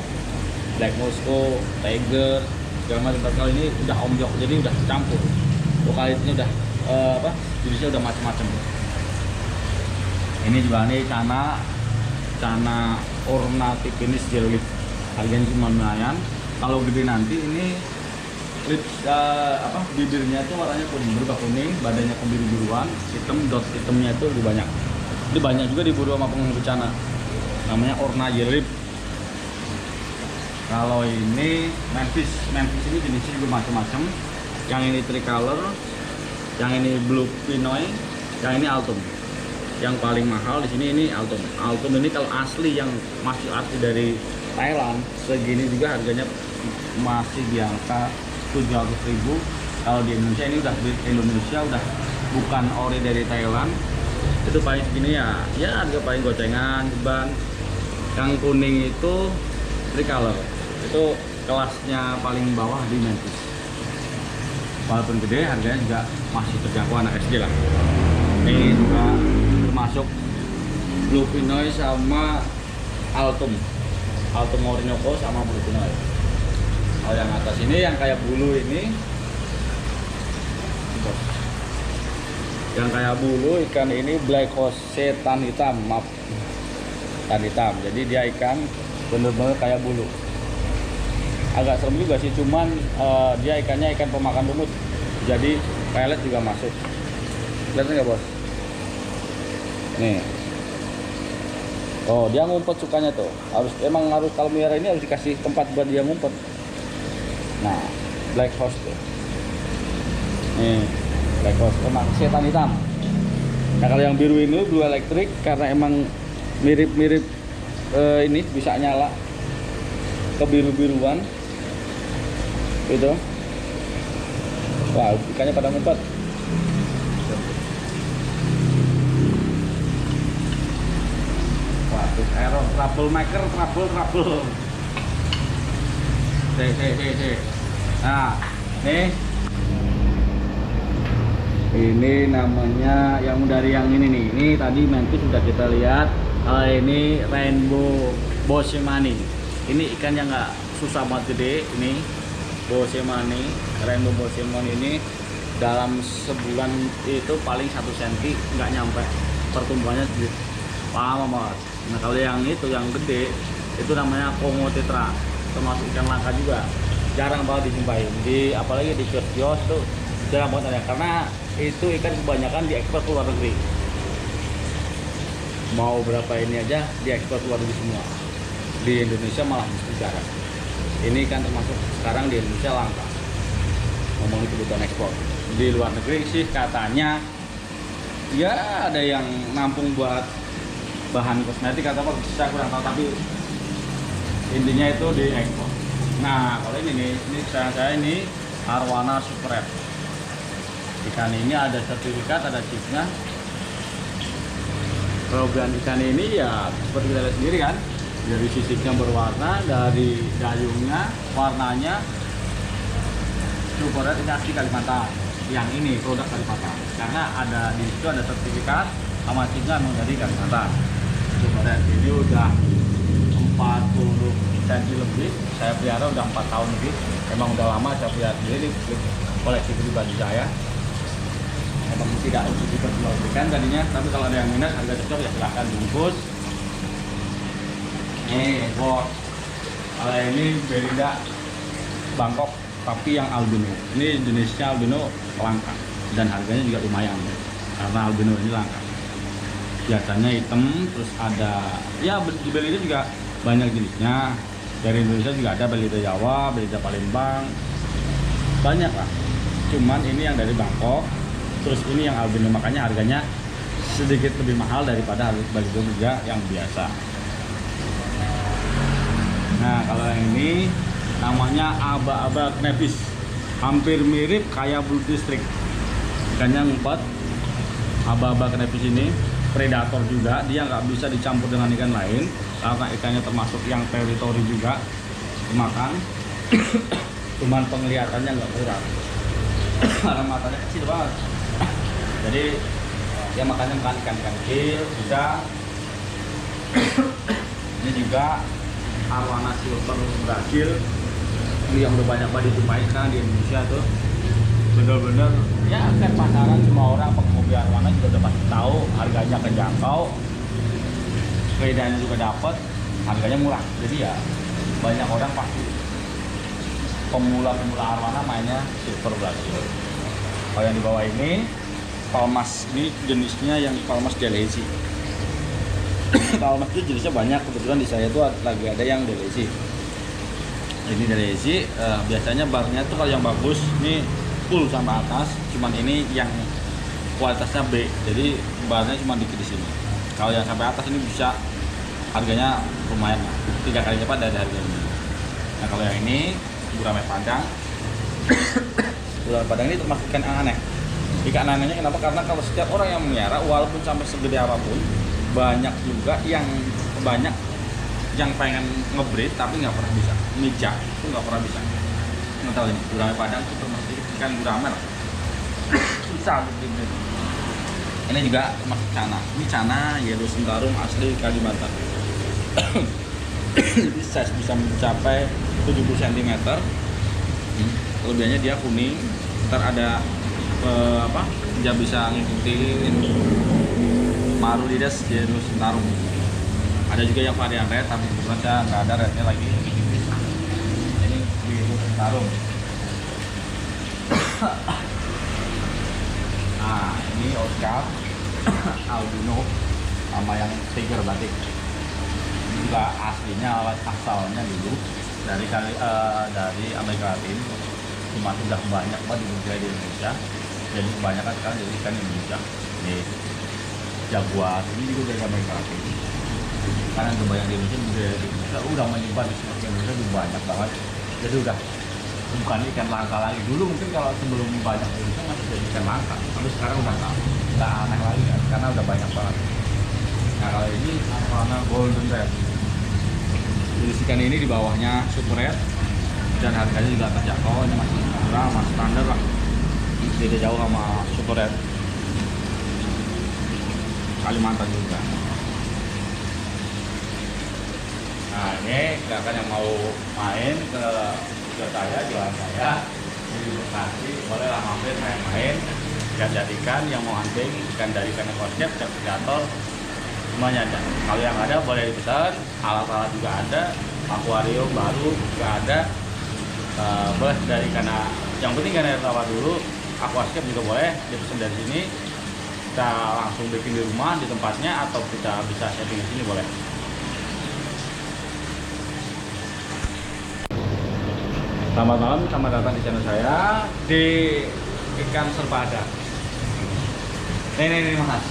Black Moscow, Tiger, segala macam. Kali ini udah omjok, jadi udah campur. Lokalitnya udah jenisnya udah macam-macam. Ini juga nih cana ornathipinis jellyleaf. Harganya cuma lumayan. Kalau gede nanti ini bibirnya itu warnanya kuning, berubah kuning, badannya kebiru-biruan, hitamnya itu lebih banyak. Ini banyak juga diburu sama penghuni cana. Namanya orna jellyleaf. Kalau ini Memphis ini jenisnya juga macam-macam. Yang ini tricolor, yang ini blue pinoy, yang ini altum. Yang paling mahal di sini ini altum. Altum ini kalau asli yang masih asli dari Thailand, segini juga harganya masih di angka 700.000. Kalau di Indonesia ini udah Indonesia udah bukan ori dari Thailand. Itu paling segini ya harga paling gocengan ban. Yang kuning itu tricolor. Itu kelasnya paling bawah di Memphis. Walaupun gede, harganya juga masih terjangkau anak SD lah. Ini juga termasuk blue pinoy sama altum orinoco sama blue pinoy. Kalau yang atas ini yang kayak bulu ini, yang kayak bulu ikan ini black horse tan hitam, tan hitam. Jadi dia ikan bener-bener kayak bulu. Agak serem juga sih, cuman dia ikannya ikan pemakan lumut, jadi pelet juga masuk. Lihat nggak bos? Nih, oh dia ngumpet sukanya tuh. Emang harus kalau melihara ini harus dikasih tempat buat dia ngumpet. Nah, black horse tuh. Nih, black horse emang setan hitam. Nah kalau yang biru ini blue elektrik, karena emang mirip-mirip ini bisa nyala kebiru-biruan gitu. Wah, ikannya pada ngumpet. Waduh, error, troublemaker. Nah, nih. Ini namanya yang dari yang ini nih. Ini tadi Memphis sudah kita lihat. Ini rainbow bosemani. Ini ikan yang nggak susah banget gede. Ini bosemani, rainbow bosemani ini dalam sebulan itu paling 1 cm, nggak nyampe. Pertumbuhannya lama banget. Nah kalau yang itu yang gede itu namanya Kongo tetra, termasuk ikan langka juga. Jarang banget dijumpai. Apalagi di kios tuh jarang banget ada, karena itu ikan kebanyakan diekspor ke luar negeri. Mau berapa ini aja diekspor ke luar negeri semua. Di Indonesia malah jarang. Ini kan termasuk sekarang di Indonesia langka. Ngomongin kebutuhan ekspor. Di luar negeri sih katanya ya ada yang nampung buat bahan kosmetik atau apa, saya kurang tahu, tapi intinya itu di ekspor. Nah kalau ini saya ini arwana super red. Ikan ini ada sertifikat, ada chipnya. Kelebihan ikan ini ya seperti kita lihat sendiri kan, dari sisipnya berwarna, dari dayungnya warnanya super red. Ini asli Kalimantan. Yang ini produk Kalimantan, karena ada di situ ada sertifikat sama chipnya memang dari Kalimantan. Super red ini udah 40 cm lebih, saya pelihara udah 4 tahun lebih. Emang udah lama saya pelihara sendiri, koleksi pribadi saya. Emang tidak untuk diperjualbelikan tadinya, tapi kalau ada yang minat harga cocok ya silahkan bungkus. Nih bos, kalau ini Berida Bangkok tapi yang albino. Ini jenisnya albino langka dan harganya juga lumayan karena albino ini langka. Biasanya hitam, terus ada ya di Belida juga banyak jenisnya. Dari Indonesia juga ada Belida Jawa, Belida Palembang, banyak lah. Cuman ini yang dari Bangkok, terus ini yang albino, makanya harganya sedikit lebih mahal daripada Belida juga yang biasa. kalau yang ini namanya aba-aba knepis, hampir mirip kayak Blue District. Ikannya ngumpet. Aba-aba knepis ini predator juga, dia nggak bisa dicampur dengan ikan lain karena ikannya termasuk yang teritori juga dimakan. Cuman penglihatannya nggak kurang karena matanya kecil banget. Jadi dia makannya makan ikan-ikan kecil bisa. Ini juga arwana silver Brazil, ini yang udah banyak banget dijumpai sekarang di Indonesia tuh. Bener-bener ya kan pasaran, semua orang pengemudi arwana juga udah pasti tahu harganya terjangkau, sepedanya juga dapat, harganya murah. Jadi ya banyak orang pasti pemula-pemula arwana mainnya silver Brazil. Kalau yang di bawah ini palmas, ini jenisnya yang palmas delezi. Palmas itu jenisnya banyak, kebetulan di saya tuh lagi ada yang delezi. Ini delezi, biasanya barnya tuh kalau yang bagus ini full sampai atas, cuman ini yang kualitasnya B, jadi barnya cuma dikit di sini. Kalau yang sampai atas ini bisa harganya lumayan lah, 3 kali lipat dari harga ini. Nah kalau yang ini gurame padang. Gurame padang ini termasuk ikan aneh. Ikan anehnya kenapa? Karena kalau setiap orang yang melihara, walaupun sampai segede apapun, banyak juga yang pengen ngebreed tapi nggak pernah bisa. Mijak itu nggak pernah bisa. Nggak tahu ini gurame padang itu termasuk ikan gurame lah. Susah untuk dibreed. Ini juga termasuk cana. Ini cana yellow sentarum asli Kalimantan. Jadi size bisa mencapai 70 cm. Kelebihannya dia kuning. Ntar ada dia bisa ngikutin Marulides yellow sentarum. Ada juga yang varian red, tapi kebetulan saya nggak ada rednya lagi. Ini yellow sentarum. Nah ini Oscar albino sama yang tiger batik. Ini juga aslinya asalnya dulu dari Amerika Latin, cuma sudah banyak banget dibudidaya di Indonesia. Jadi kebanyakan sekarang jadi ikan Indonesia. Nih jaguar ini juga dari Amerika Latin. Karena udah banyak di Indonesia, budidaya di Indonesia udah menyebar di seluruh Indonesia, udah banyak banget. Jadi udah bukan ikan langka lagi. Dulu mungkin kalau sebelum banyak di Indonesia masih jadi ikan langka, tapi sekarang udah nggak aneh lagi kan, karena udah banyak banget. Nah kalau ini warna golden red. Jenis ikan ini di bawahnya super red dan harganya juga terjangkau. Ini masih murah, masih standar lah. Beda jauh sama super red Kalimantan juga. Nah ini silakan yang mau main ke saya, jualan saya di Bekasi, bolehlah mampir saya main. Jadikan yang mau hunting ikan dari ikan ekoscape, ikan predator, semuanya ada. Kalau yang ada boleh dipesan, alat-alat juga ada, akuarium baru juga ada. Boleh dari karena yang penting kan air tawar dulu, aquascape juga boleh dipesan dari sini. Kita langsung bikin di rumah di tempatnya atau kita bisa setting di sini boleh. Selamat malam, selamat datang di channel saya di ikan serpada. Ini Mas.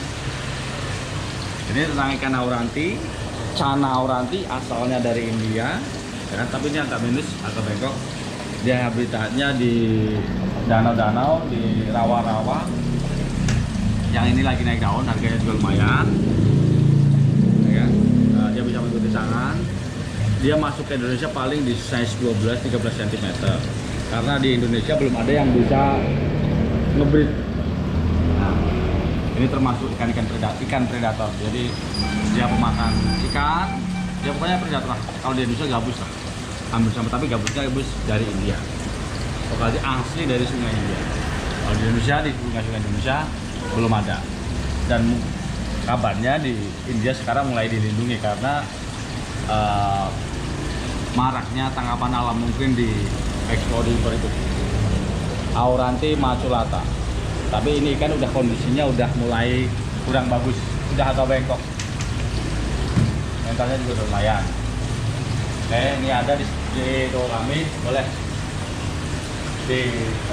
Ini tentang ikan auranti, cana auranti, asalnya dari India, ya kan? Tapi ini agak minus atau bengkok. Dia habitatnya di danau-danau, di rawa-rawa. Yang ini lagi naik daun, harganya juga lumayan. Ya, dia bisa mengikuti sangan. Dia masuk ke Indonesia paling di size 12-13 cm. Karena di Indonesia belum ada yang bisa ngebreed. Nah, ini termasuk ikan predator. Jadi dia pemakan ikan, dia pokoknya predator. Kalau di Indonesia gabus lah, hampir sama, tapi gabusnya dari India. Pokoknya asli dari sungai India. Kalau di Indonesia, di sungai Indonesia belum ada. Dan kabarnya di India sekarang mulai dilindungi karena maraknya tangkapan alam mungkin di ekspor itu. Auranti maculata. Tapi ini kan udah kondisinya udah mulai kurang bagus, udah agak bengkok. Mentalnya juga udah lumayan. Oke, ini ada di toko kami, boleh di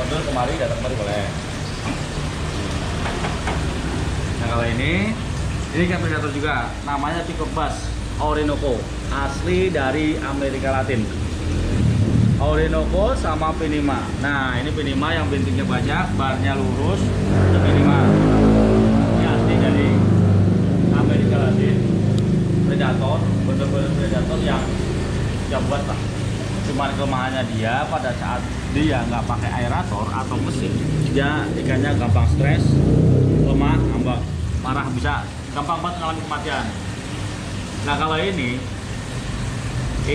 order kemari, datang kemari boleh. Nah kalau ini kan predator juga, namanya peacock bass. Orinoco, asli dari Amerika Latin. Orinoco sama Pinima. Nah, ini Pinima yang bintiknya banyak, barnya lurus. Itu Pinima. Ini asli dari Amerika Latin. Predator, bener-bener predator yang buat lah. Cuman kelemahannya dia pada saat dia nggak pakai aerator atau mesin, dia ikannya gampang stres, lemah, ngambek, parah, bisa gampang banget mengalami kematian. Nah, kalau ini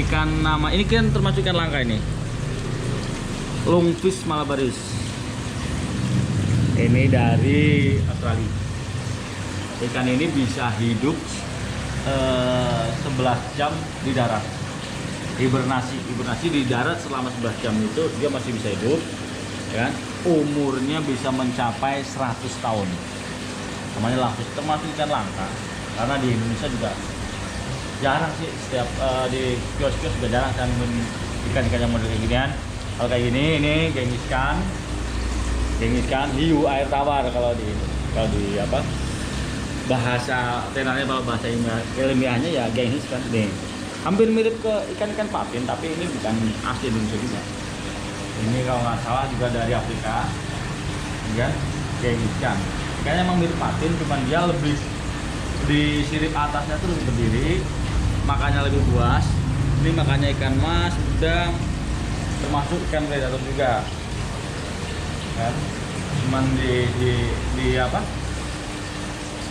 ikan nama ini kan termasuk ikan langka ini, lungfish malabaris. Ini dari Australia. Ikan ini bisa hidup 11 jam di darat. Hibernasi di darat selama 11 jam itu dia masih bisa hidup, ya kan? Umurnya bisa mencapai 100 tahun. Namanya lungfish, termasuk ikan langka. Karena di Indonesia juga jarang sih, setiap di kios-kios juga jarang kan ikan-ikan yang model kayak ginian. Kalau kayak gini, ini genghis kan, hiu air tawar kalau di apa bahasa tenarnya, kalau bahasa ilmiahnya ya genghis kan. Nih, hampir mirip ke ikan-ikan patin, tapi ini bukan asli Indonesia juga. Ini kalau nggak salah juga dari Afrika, ya, genghis kan. Kayaknya emang mirip patin, cuman dia lebih di sirip atasnya tuh lebih berdiri, makanya lebih buas. Ini makanya ikan mas, udang, termasuk ikan predator juga, kan? Cuman di apa?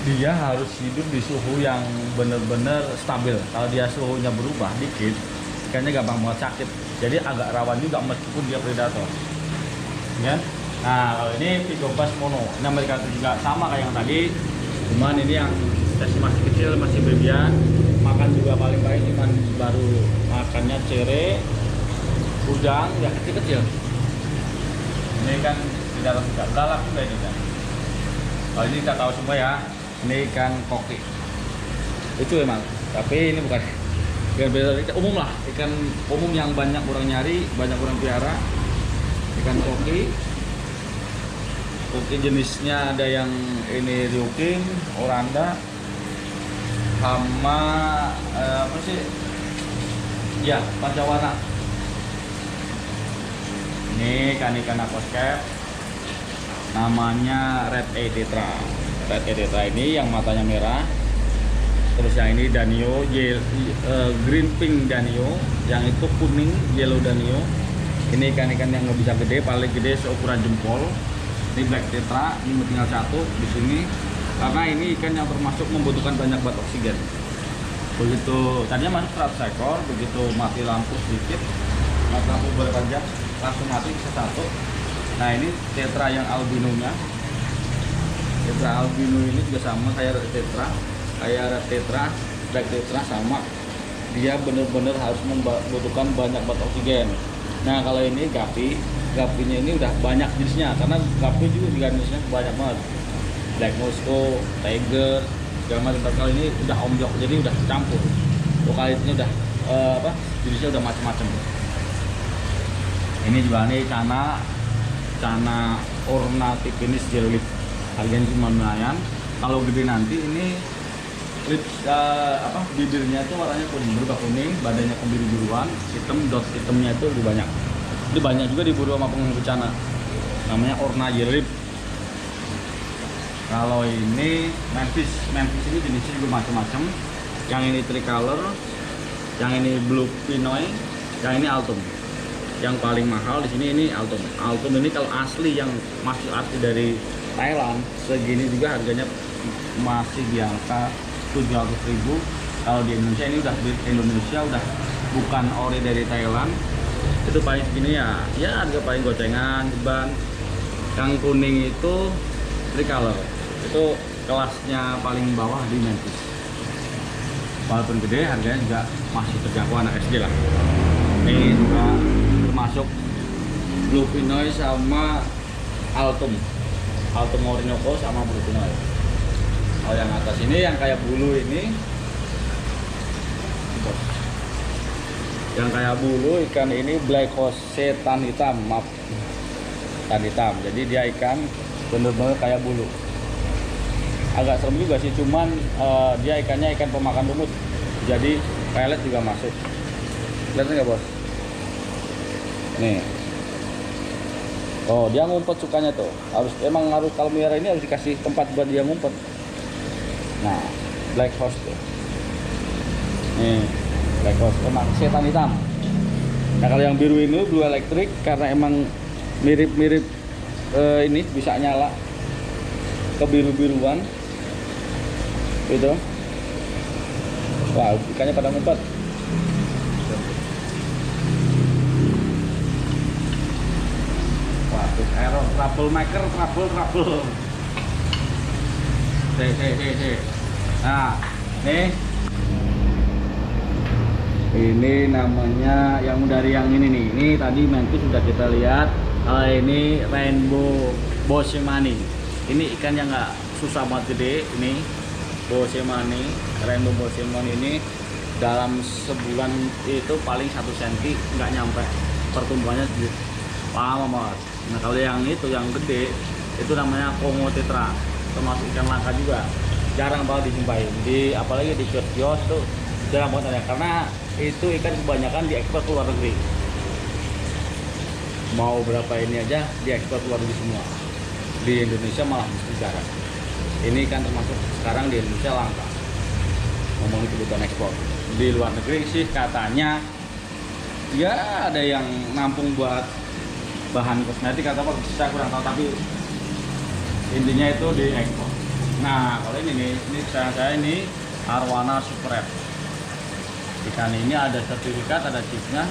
Dia harus hidup di suhu yang bener-bener stabil. Kalau dia suhunya berubah dikit, ikannya gampang banget sakit. Jadi agak rawan juga meskipun dia predator, ya. Nah, kalau ini Pygobas mono, ini Amerika juga sama kayak yang tadi, cuman ini yang masih kecil, masih babyan. Makan juga paling baik cuman baru makannya cere, udang, ya kecil-kecil. Ini kan tidak galak juga ini kan. Kalau ini kita tahu semua ya, ini ikan koki. Itu emang, tapi ini bukan ikan predator, umum lah, ikan umum yang banyak orang nyari, banyak orang piara. Ikan koki. Koki jenisnya ada yang ini ryukin, oranda, sama apa sih? Ya, pancawarna. Ini ikan aquascape, namanya red eye tetra. Red eye tetra ini yang matanya merah. Terus yang ini danio, green pink danio, yang itu kuning yellow danio. Ini ikan-ikan yang nggak bisa gede, paling gede seukuran jempol. Ini black tetra, ini tinggal satu di sini. Karena ini ikan yang termasuk membutuhkan banyak bat oksigen. Begitu tadinya masuk 100 ekor, begitu mati lampu sedikit, mati lampu beberapa jam, langsung mati bisa satu. Nah, ini tetra yang albinonya. Tetra albino ini juga sama kayak red tetra, black tetra sama. Dia benar-benar harus membutuhkan banyak bat oksigen. Nah, kalau ini gapinya ini udah banyak jenisnya, karena gapi juga jenisnya banyak banget. Black Moscow, Tiger, segala macam. Kali ini udah omjok, jadi udah campur. Lokalitasnya udah jenisnya udah macam-macam. Ini juga nih cana ornathipinis jellyfish. Harganya cuma lumayan. Kalau gede nanti ini bibirnya itu warnanya kuning, berubah kuning, badannya kebiru-biruan, dot hitamnya itu lebih banyak. Ini banyak juga diburu sama penghuni cana. Namanya orna jellyfish. Kalau ini manfish ini jenisnya juga macam-macam. Yang ini tricolor, yang ini blue pinoy, yang ini altum. Yang paling mahal di sini ini altum. Altum ini kalau asli yang masih asli dari Thailand, segini juga harganya masih di angka 700.000. Kalau di Indonesia ini udah Indonesia udah bukan ori dari Thailand. Itu paling segini ya harga paling gocengan, ban. Yang kuning itu tricolor. Itu kelasnya paling bawah di manfish. Walaupun gede, harganya juga masih terjangkau anak SD lah. Ini juga termasuk blue pinoy sama altum orinoco sama blue pinoy. Kalau yang atas ini yang kayak bulu ini, yang kayak bulu ikan ini black hose tan hitam, tan hitam. Jadi dia ikan bener-bener kayak bulu. Agak serem juga sih, cuman dia ikannya ikan pemakan lumut. Jadi pelet juga masuk. Lihat nggak bos? Nih. Oh, dia ngumpet sukanya tuh. Harus kalau merah ini harus dikasih tempat buat dia ngumpet. Nah, black horse tuh. Nih, black horse emang setan hitam. Nah, kalau yang biru ini blue elektrik karena emang mirip-mirip ini bisa nyala kebiru-biruan. Gitu. Wah, ikannya pada ngumpet. Waduh, error, troublemaker, trouble. Nah, nih. Ini namanya yang dari yang ini nih. Ini tadi mantis sudah kita lihat. Ini rainbow bosemani. Ini ikan yang nggak susah banget gede. Ini bosemani, rainbow bosemani ini dalam sebulan itu paling 1 cm, nggak nyampe. Pertumbuhannya lama banget. Nah, kalau yang itu yang gede itu namanya Kongo tetra, termasuk ikan langka juga. Jarang banget dijumpai apalagi di kios tuh jarang banget ada, karena itu ikan kebanyakan diekspor ke luar negeri. Mau berapa ini aja diekspor ke luar negeri semua. Di Indonesia malah jarang. Ini kan termasuk sekarang di Indonesia langka. Ngomongin kebutuhan ekspor. Di luar negeri sih katanya ya ada yang nampung buat bahan kosmetik atau apa, saya kurang tahu, tapi intinya itu diekspor. Nah, kalau ini nih, ini saya ini Arowana Super Red. Ikan ini ada sertifikat, ada chipnya.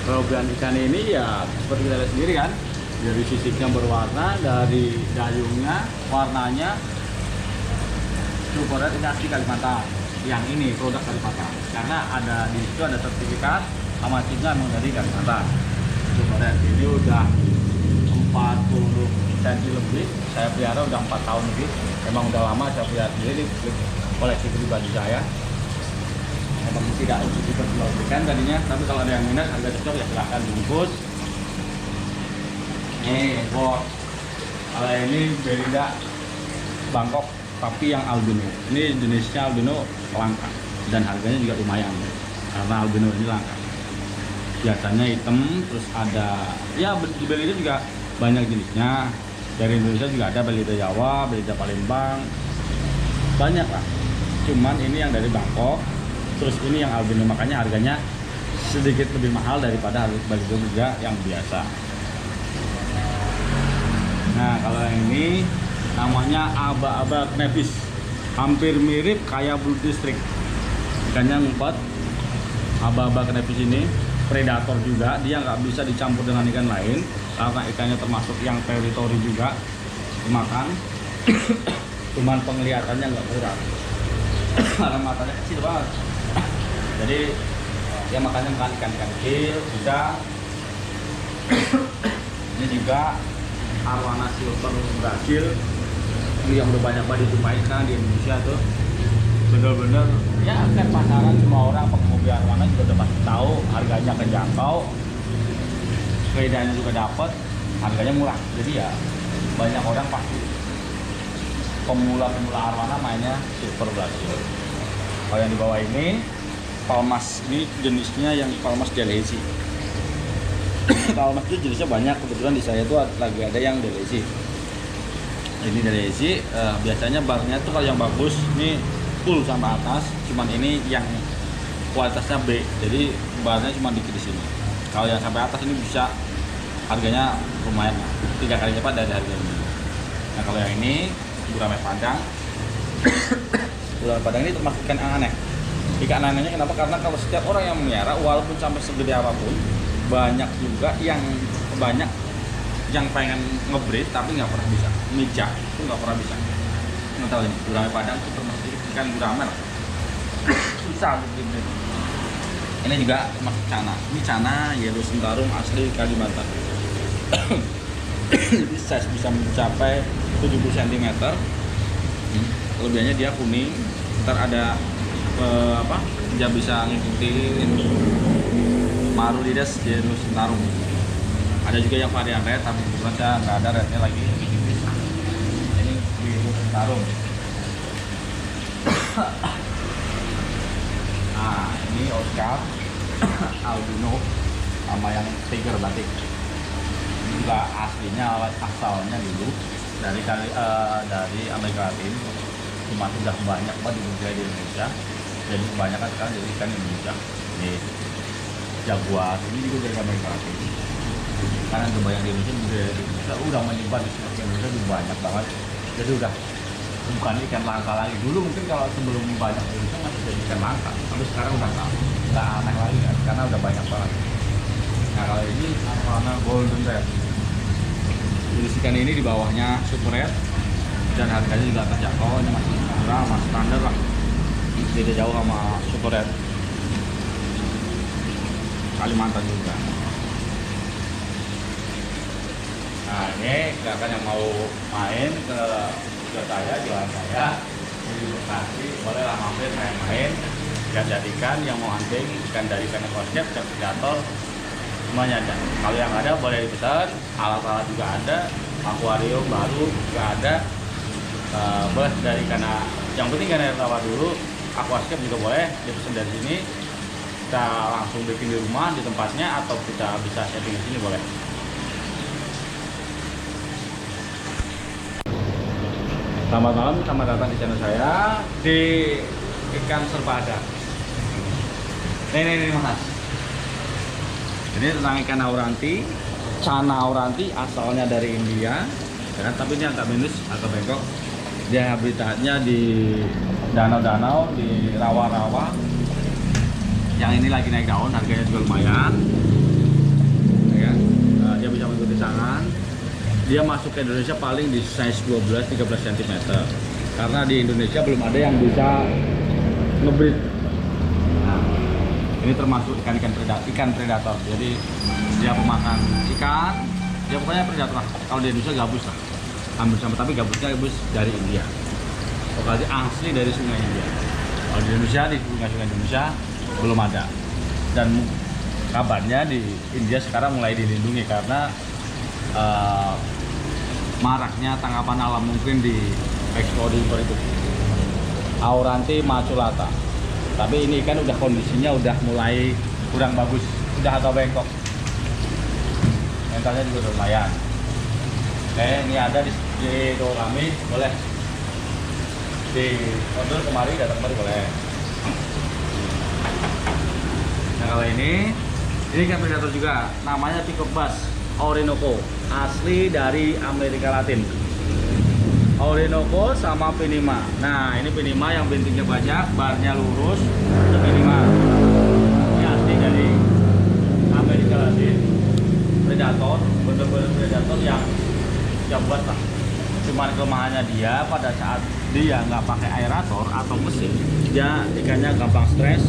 Kelebihan ikan ini ya seperti kita lihat sendiri kan, dari sisiknya berwarna, dari dayungnya, warnanya. Super Red ini asli Kalimantan. Yang ini produk Kalimantan, karena ada di situ ada sertifikat sama chipnya memang dari Kalimantan. Super Red ini udah 40 cm lebih, saya pelihara udah 4 tahun lebih. Emang udah lama saya pelihara sendiri, koleksi pribadi saya. Emang tidak diperjualbelikan tadinya, tapi kalau ada yang minat harga cocok ya silahkan dibungkus. Nih bos, kalau ini Berida Bangkok tapi yang albino. Ini jenisnya albino langka dan harganya juga lumayan karena albino ini langka. Biasanya hitam, terus ada ya di Belida juga banyak jenisnya. Dari Indonesia juga ada Belida Jawa, Belida Palembang, banyak lah. Cuman ini yang dari Bangkok, terus ini yang albino, makanya harganya sedikit lebih mahal daripada Belida yang biasa. Nah, kalau yang ini namanya aba-aba knepis, hampir mirip kayak Blue District. Ikannya ngumpet. Aba-aba knepis ini predator juga, dia nggak bisa dicampur dengan ikan lain karena ikannya termasuk yang teritori juga dimakan. Cuman penglihatannya nggak kurang karena matanya kecil banget, jadi dia makannya makan ikan-ikan kecil bisa. Ini juga Arowana Silver Brazil, ini yang udah banyak banget dijumpai sekarang di Indonesia tuh. Bener-bener ya kan pasaran, semua orang pengemudi Arowana juga udah pasti tahu harganya terjangkau, bedanya juga dapat, harganya murah. Jadi ya banyak orang pasti pemula-pemula Arowana mainnya Silver Brazil. Kalau yang di bawah ini Palmas, ini jenisnya yang Palmas Delhaize. Palmas itu jenisnya banyak, kebetulan di saya tuh lagi ada yang Delhaize. Ini Delhaize, biasanya barnya tuh kalau yang bagus ini full sampai atas, cuman ini yang kualitasnya B, jadi barnya cuma dikit di sini. Kalau yang sampai atas ini bisa harganya lumayan, 3 kali lipat dari harga ini. Nah, kalau yang ini gurame padang. Gurame padang ini termasuk ikan aneh. Ikan anehnya kenapa? Karena kalau setiap orang yang melihara, walaupun sampai segede apapun, banyak juga yang pengen ngebreed tapi nggak pernah bisa. Mija itu nggak pernah bisa. Nggak tahu ini gurame padang itu termasuk ikan gurame lah. Susah untuk dibreed. Ini juga termasuk cana. Ini cana yellow sentarum asli Kalimantan. Jadi size bisa mencapai 70 cm. Kelebihannya dia kuning. Ntar ada dia bisa ngikutin Marulides yellow sentarum. Ada juga yang varian red, tapi kebetulan saya nggak ada rednya lagi. Ini biru sentarum. ini Oscar albino sama yang tiger batik. Ini juga aslinya asalnya dulu dari Amerika Latin, cuma sudah banyak banget budidaya di Indonesia. Jadi kebanyakan sekarang jadi ikan Indonesia. Nih jaguar ini juga dari Amerika Latin. Karena udah banyak di Indonesia, udah menyebar di seluruh Indonesia, udah banyak banget. Jadi udah bukan ikan langka lagi. Dulu mungkin kalau sebelum banyak di Indonesia masih jadi ikan langka, tapi sekarang udah nggak aneh lagi kan, karena udah banyak banget. Nah kalau ini warna golden red. Jenis ikan ini di bawahnya super red dan harganya juga terjangkau. Ini masih murah, masih standar lah. Tidak jauh sama super red. Kalimantan juga. Nah ini silakan yang mau main ke saya, jualan saya di Bekasi, bolehlah mampir saya main. Lihat ikan yang mau hunting, ikan dari ikan konsep, ikan predator, semuanya ada. Kalau yang ada boleh dipesan, alat-alat juga ada, akuarium baru juga ada. Boleh dari ikan, yang penting ikan air tawar dulu, aquascape juga boleh dipesan dari sini. Kita langsung bikin di rumah di tempatnya atau kita bisa setting di sini boleh. Selamat malam, selamat datang di channel saya di ikan serba ada. Ini mas. Ini tentang ikan auranti, Cana auranti, asalnya dari India, ya kan? Tapi ini agak minus, agak bengkok. Dia habitatnya di danau-danau, di rawa-rawa. Yang ini lagi naik daun, harganya juga lumayan. Ya, dia bisa mengikuti sangan. Dia masuk ke Indonesia paling di size 12-13 cm, karena di Indonesia belum ada yang bisa ngebreed. Nah, ini termasuk ikan predator. Jadi dia pemakan ikan, dia pokoknya predator lah. Kalau di Indonesia gabus lah, hampir sama, tapi gabusnya gabus dari India. Pokoknya asli dari sungai India. Kalau di Indonesia, di sungai-sungai Indonesia belum ada. Dan kabarnya di India sekarang mulai dilindungi karena maraknya tangkapan alam mungkin di ekspor impor itu auranti maculata. Tapi ini kan udah kondisinya udah mulai kurang bagus, udah agak bengkok, mentalnya juga udah lumayan. Oke, ini ada di toko kami, boleh di order kemari, datang kemari boleh. Nah kalau ini kan predator juga, namanya peacock bass Orinoco, asli dari Amerika Latin. Orinoco sama Pinima. Nah ini Pinima yang bintiknya banyak, barnya lurus. Pinima ini asli dari Amerika Latin. Predator, bener-bener predator yang buat lah. Cuman kelemahannya dia pada saat dia nggak pakai aerator atau mesin, dia ikannya gampang stres,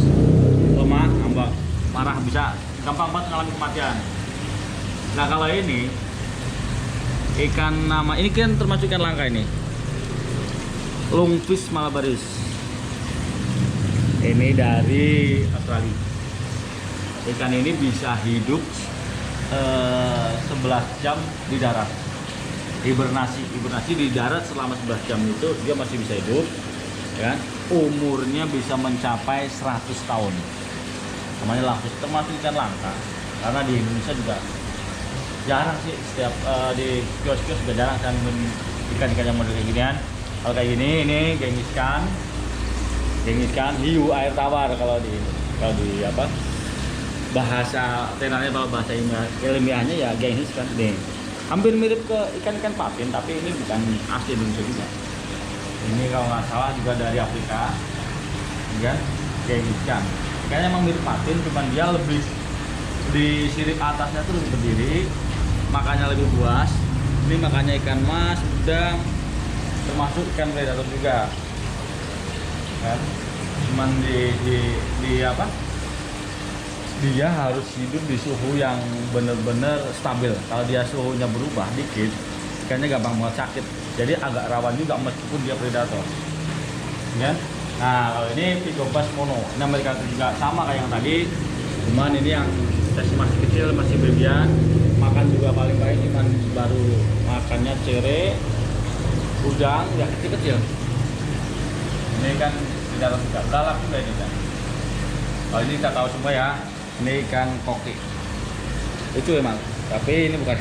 lemah, ngambang, marah, bisa gampang banget mengalami kematian. Nah kalau ini ikan ini kan termasuk ikan langka ini, lungfish malabaris. Ini dari Australia. Ikan ini bisa hidup 11 jam di darat. Hibernasi di darat selama 11 jam itu dia masih bisa hidup, ya kan? Umurnya bisa mencapai 100 tahun. Namanya lungfish, termasuk ikan langka. Karena di Indonesia juga jarang sih, setiap di kios-kios juga jarang kan ikan-ikan yang model kayak ginian. Kalau kayak gini, ini gengis ikan hiu air tawar kalau di apa bahasa tenarnya, kalau bahasa ilmiahnya ya gengis kan. Nih hampir mirip ke ikan-ikan patin, tapi ini bukan asli Indonesia juga. Ini kalau nggak salah juga dari Afrika, ya gengis ikan. Kayaknya emang mirip patin, cuman dia lebih di sirip atasnya tuh lebih berdiri, makannya lebih buas. Ini makannya ikan mas, udang, termasuk ikan predator juga kan. Cuman di apa, dia harus hidup di suhu yang bener-bener stabil. Kalau dia suhunya berubah dikit, ikannya gampang banget sakit, jadi agak rawan juga meskipun dia predator kan. Nah kalau ini peacock bass mono, ini Amerika juga sama kayak yang tadi, cuman ini yang masih kecil, masih babyan. Makan juga paling baik cuman baru makannya cere, udang, ya kecil-kecil. Ini kan tidak galak juga ini kan. Kalau ini kita tahu semua ya, ini ikan koki. Itu emang, tapi ini bukan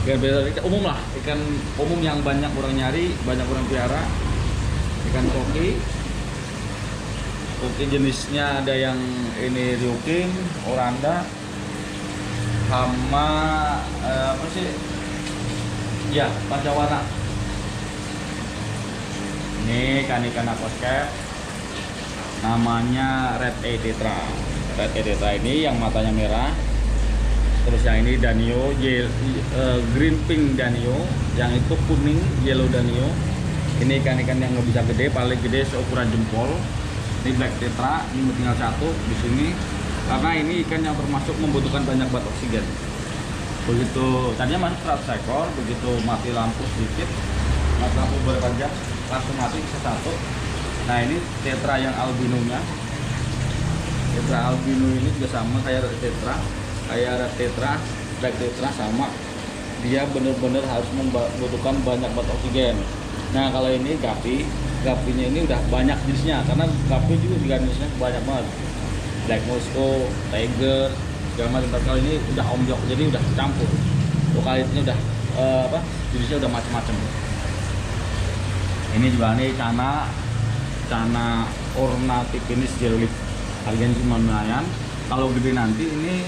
ikan biasa, ikan umum lah, ikan umum yang banyak orang nyari, banyak orang piara. Ikan koki. Koki jenisnya ada yang ini ryukin, oranda, sama apa sih? Ya, pancawarna. Ini ikan aquas cap. Namanya red eye tetra. Red eye tetra ini yang matanya merah. Terus yang ini danio, green pink danio, yang itu kuning yellow danio. Ini ikan-ikan yang nggak bisa gede, paling gede seukuran jempol. Ini black tetra, ini tinggal satu di sini. Karena ini ikan yang termasuk membutuhkan banyak bat oksigen. Begitu tadinya masuk 100 ekor, begitu mati lampu sedikit, mati lampu beberapa jam, langsung mati bisa satu. Nah ini tetra yang albinonya. Tetra albino ini juga sama kayak red tetra, black tetra sama. Dia benar-benar harus membutuhkan banyak bat oksigen. Nah kalau ini gapinya ini udah banyak jenisnya, karena gapi juga jenisnya banyak banget. Black Moscow, tiger, segala macam. Kali ini udah omjok, jadi udah campur. Lokalitasnya udah jenisnya udah macam-macam. Ini juga nih cana ornatipinis jelly, harganya cuma lumayan. Kalau gede nanti ini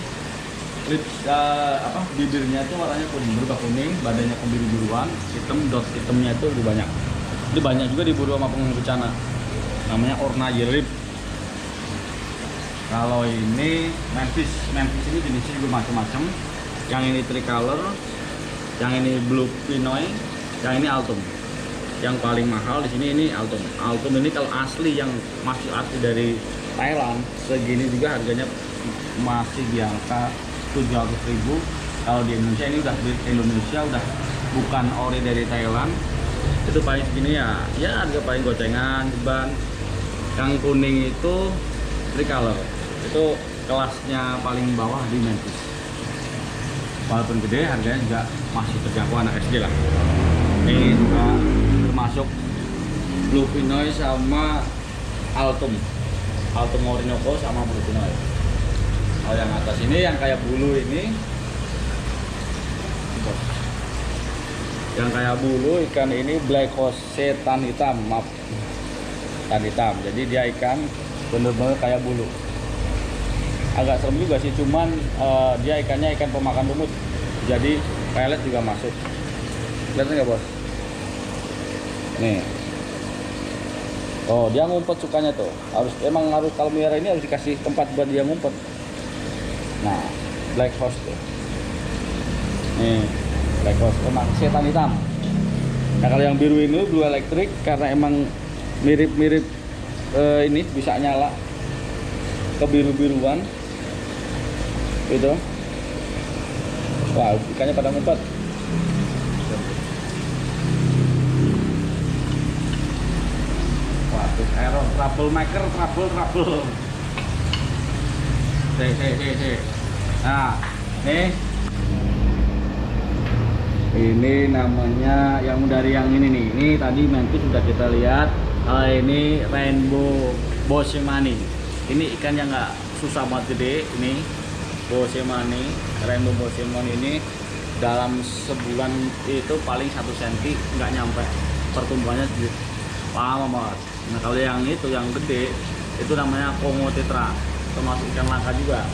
bibirnya itu warnanya kuning, berubah kuning, badannya kebiru-biruan, hitam, dot hitamnya itu lebih banyak. Ini banyak juga diburu sama penghuni cana, namanya orna jelly. Kalau ini mantis ini jenisnya juga macam-macam. Yang ini tricolor, yang ini blue pinoy, yang ini altum. Yang paling mahal di sini ini altum. Altum ini kalau asli yang masih asli dari Thailand, segini juga harganya masih di angka 700.000. Kalau di Indonesia ini udah di Indonesia, udah bukan ori dari Thailand. Itu paling segini ya harga paling gocengan ban. Yang kuning itu tricolor. Itu kelasnya paling bawah di mantis. Walaupun gede, harganya juga masih terjangkau anak SD lah. Ini juga termasuk blue pinoy sama altum orinoco sama blue pinoy. Kalau yang atas ini yang kayak bulu ini, yang kayak bulu ikan ini black horse tan hitam, maaf, tan hitam. Jadi dia ikan bener-bener kayak bulu. Agak serem juga sih, cuman dia ikannya ikan pemakan lumut, jadi pelet juga masuk. Kelihatan nggak bos? Nih, oh dia ngumpet sukanya tuh. Emang harus kalau merah ini harus dikasih tempat buat dia ngumpet. Nah, black horse tuh. Nih, black horse emang setan hitam. Nah kalau yang biru ini blue elektrik, karena emang mirip-mirip ini bisa nyala kebiru-biruan gitu. Wah, ikannya pada ngumpet. Waduh, error, troublemaker. Nah, nih. Ini namanya yang dari yang ini nih. Ini tadi mantis sudah kita lihat. Ini rainbow bosemani. Ini ikan yang nggak susah banget gede. Ini bosemani, rainbow bosemani ini dalam sebulan itu paling 1 cm, nggak nyampe. Pertumbuhannya lama banget. Nah kalau yang itu yang gede itu namanya Kongo tetra, termasuk ikan langka juga,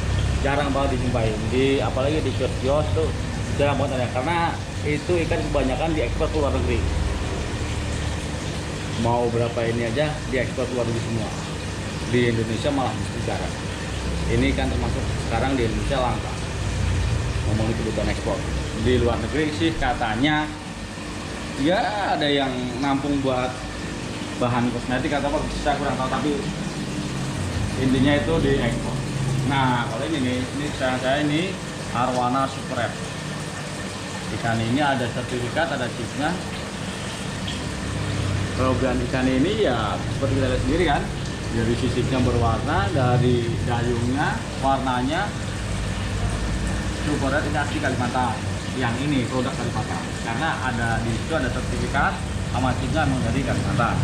jarang banget dijumpai di, apalagi di kios-kios tuh jarang banget ada, karena itu ikan kebanyakan diekspor ke luar negeri. Mau berapa ini aja diekspor ke luar negeri semua, di Indonesia malah jarang. Ini kan termasuk sekarang di Indonesia langka, ngomongin kebutuhan ekspor. Di luar negeri sih katanya ya ada yang nampung buat bahan kosmetik atau apa, saya kurang tahu, tapi intinya itu di ekspor. Nah kalau ini nih, ini saya ini arwana super red. Ikan ini ada sertifikat, ada chipnya. Program ikan ini ya seperti kita lihat sendiri kan, dari sisipnya berwarna, dari dayungnya warnanya super red. Ini asli Kalimantan. Yang ini produk Kalimantan, karena ada di situ ada sertifikat sama chipnya memang dari Kalimantan.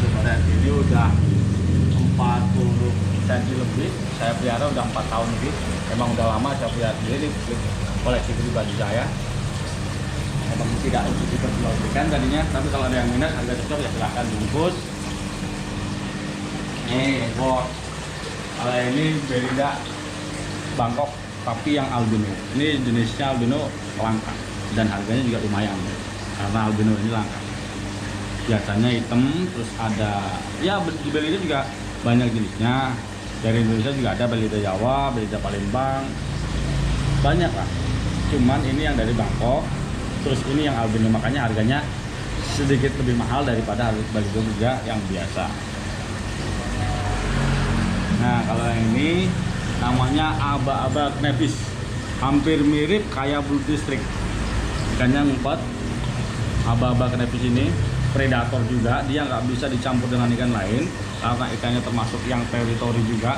Super red ini udah 4 40 cm lebih. Saya pelihara udah 4 tahun lebih. Emang udah lama saya pelihara sendiri, koleksi pribadi saya. Emang tidak untuk diperjualbelikan tadinya, tapi kalau ada yang minat harga cocok ya silahkan bungkus. Nih bos, kalau ini Belinda Bangkok tapi yang albino. Ini jenisnya albino langka dan harganya juga lumayan karena albino ini langka. Biasanya hitam, terus ada ya di Belinda juga banyak jenisnya. Dari Indonesia juga ada Belinda Jawa, Belinda Palembang, banyak lah. Cuman ini yang dari Bangkok, terus ini yang albino, makanya harganya sedikit lebih mahal daripada Belinda juga yang biasa. Nah kalau yang ini namanya aba-aba knepis, hampir mirip kayak Blue District. Ikannya ngumpet. Aba-aba knepis ini predator juga, dia nggak bisa dicampur dengan ikan lain karena ikannya termasuk yang teritori juga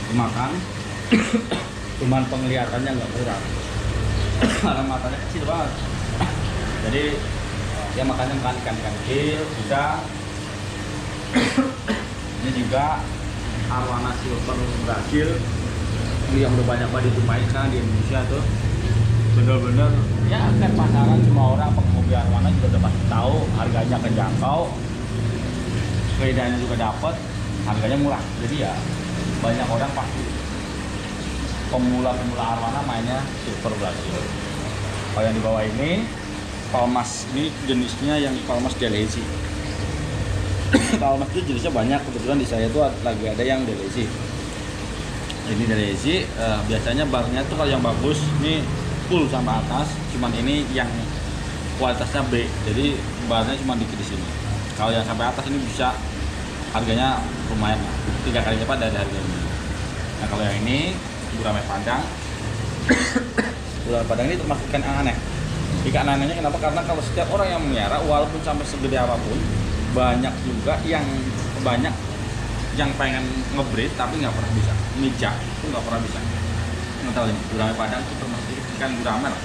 dimakan. Cuman penglihatannya nggak kurang karena matanya kecil banget. Jadi dia makannya ikan kecil bisa. Ini juga arwana silver Brasil, ini yang udah banyak banget ditumpahin sekarang di Indonesia tuh. Bener-bener ya kan pasaran, semua orang pengemudi arwana juga udah pasti tahu harganya terjangkau, sepedanya juga dapat, harganya murah. Jadi ya banyak orang pasti pemula-pemula arwana mainnya silver Brasil. Kalau yang di bawah ini palmas, ini jenisnya yang palmas Delhaize. Palmas itu jenisnya banyak, kebetulan di saya tuh lagi ada yang Delhaize. Ini Delhaize, biasanya barnya tuh kalau yang bagus ini full sampai atas, cuman ini yang kualitasnya B, jadi barnya cuma dikit di sini. Kalau yang sampai atas ini bisa harganya lumayan, 3 kali lipat dari harga ini. Nah kalau yang ini gurame padang. Gurame padang ini termasuk ikan yang aneh. Ikan anehnya kenapa? Karena kalau setiap orang yang melihara, walaupun sampai segede apapun, banyak juga yang pengen ngebreed tapi nggak pernah bisa. Mijak itu nggak pernah bisa. Nggak tahu ini gurame padang itu termasuk ikan gurame lah.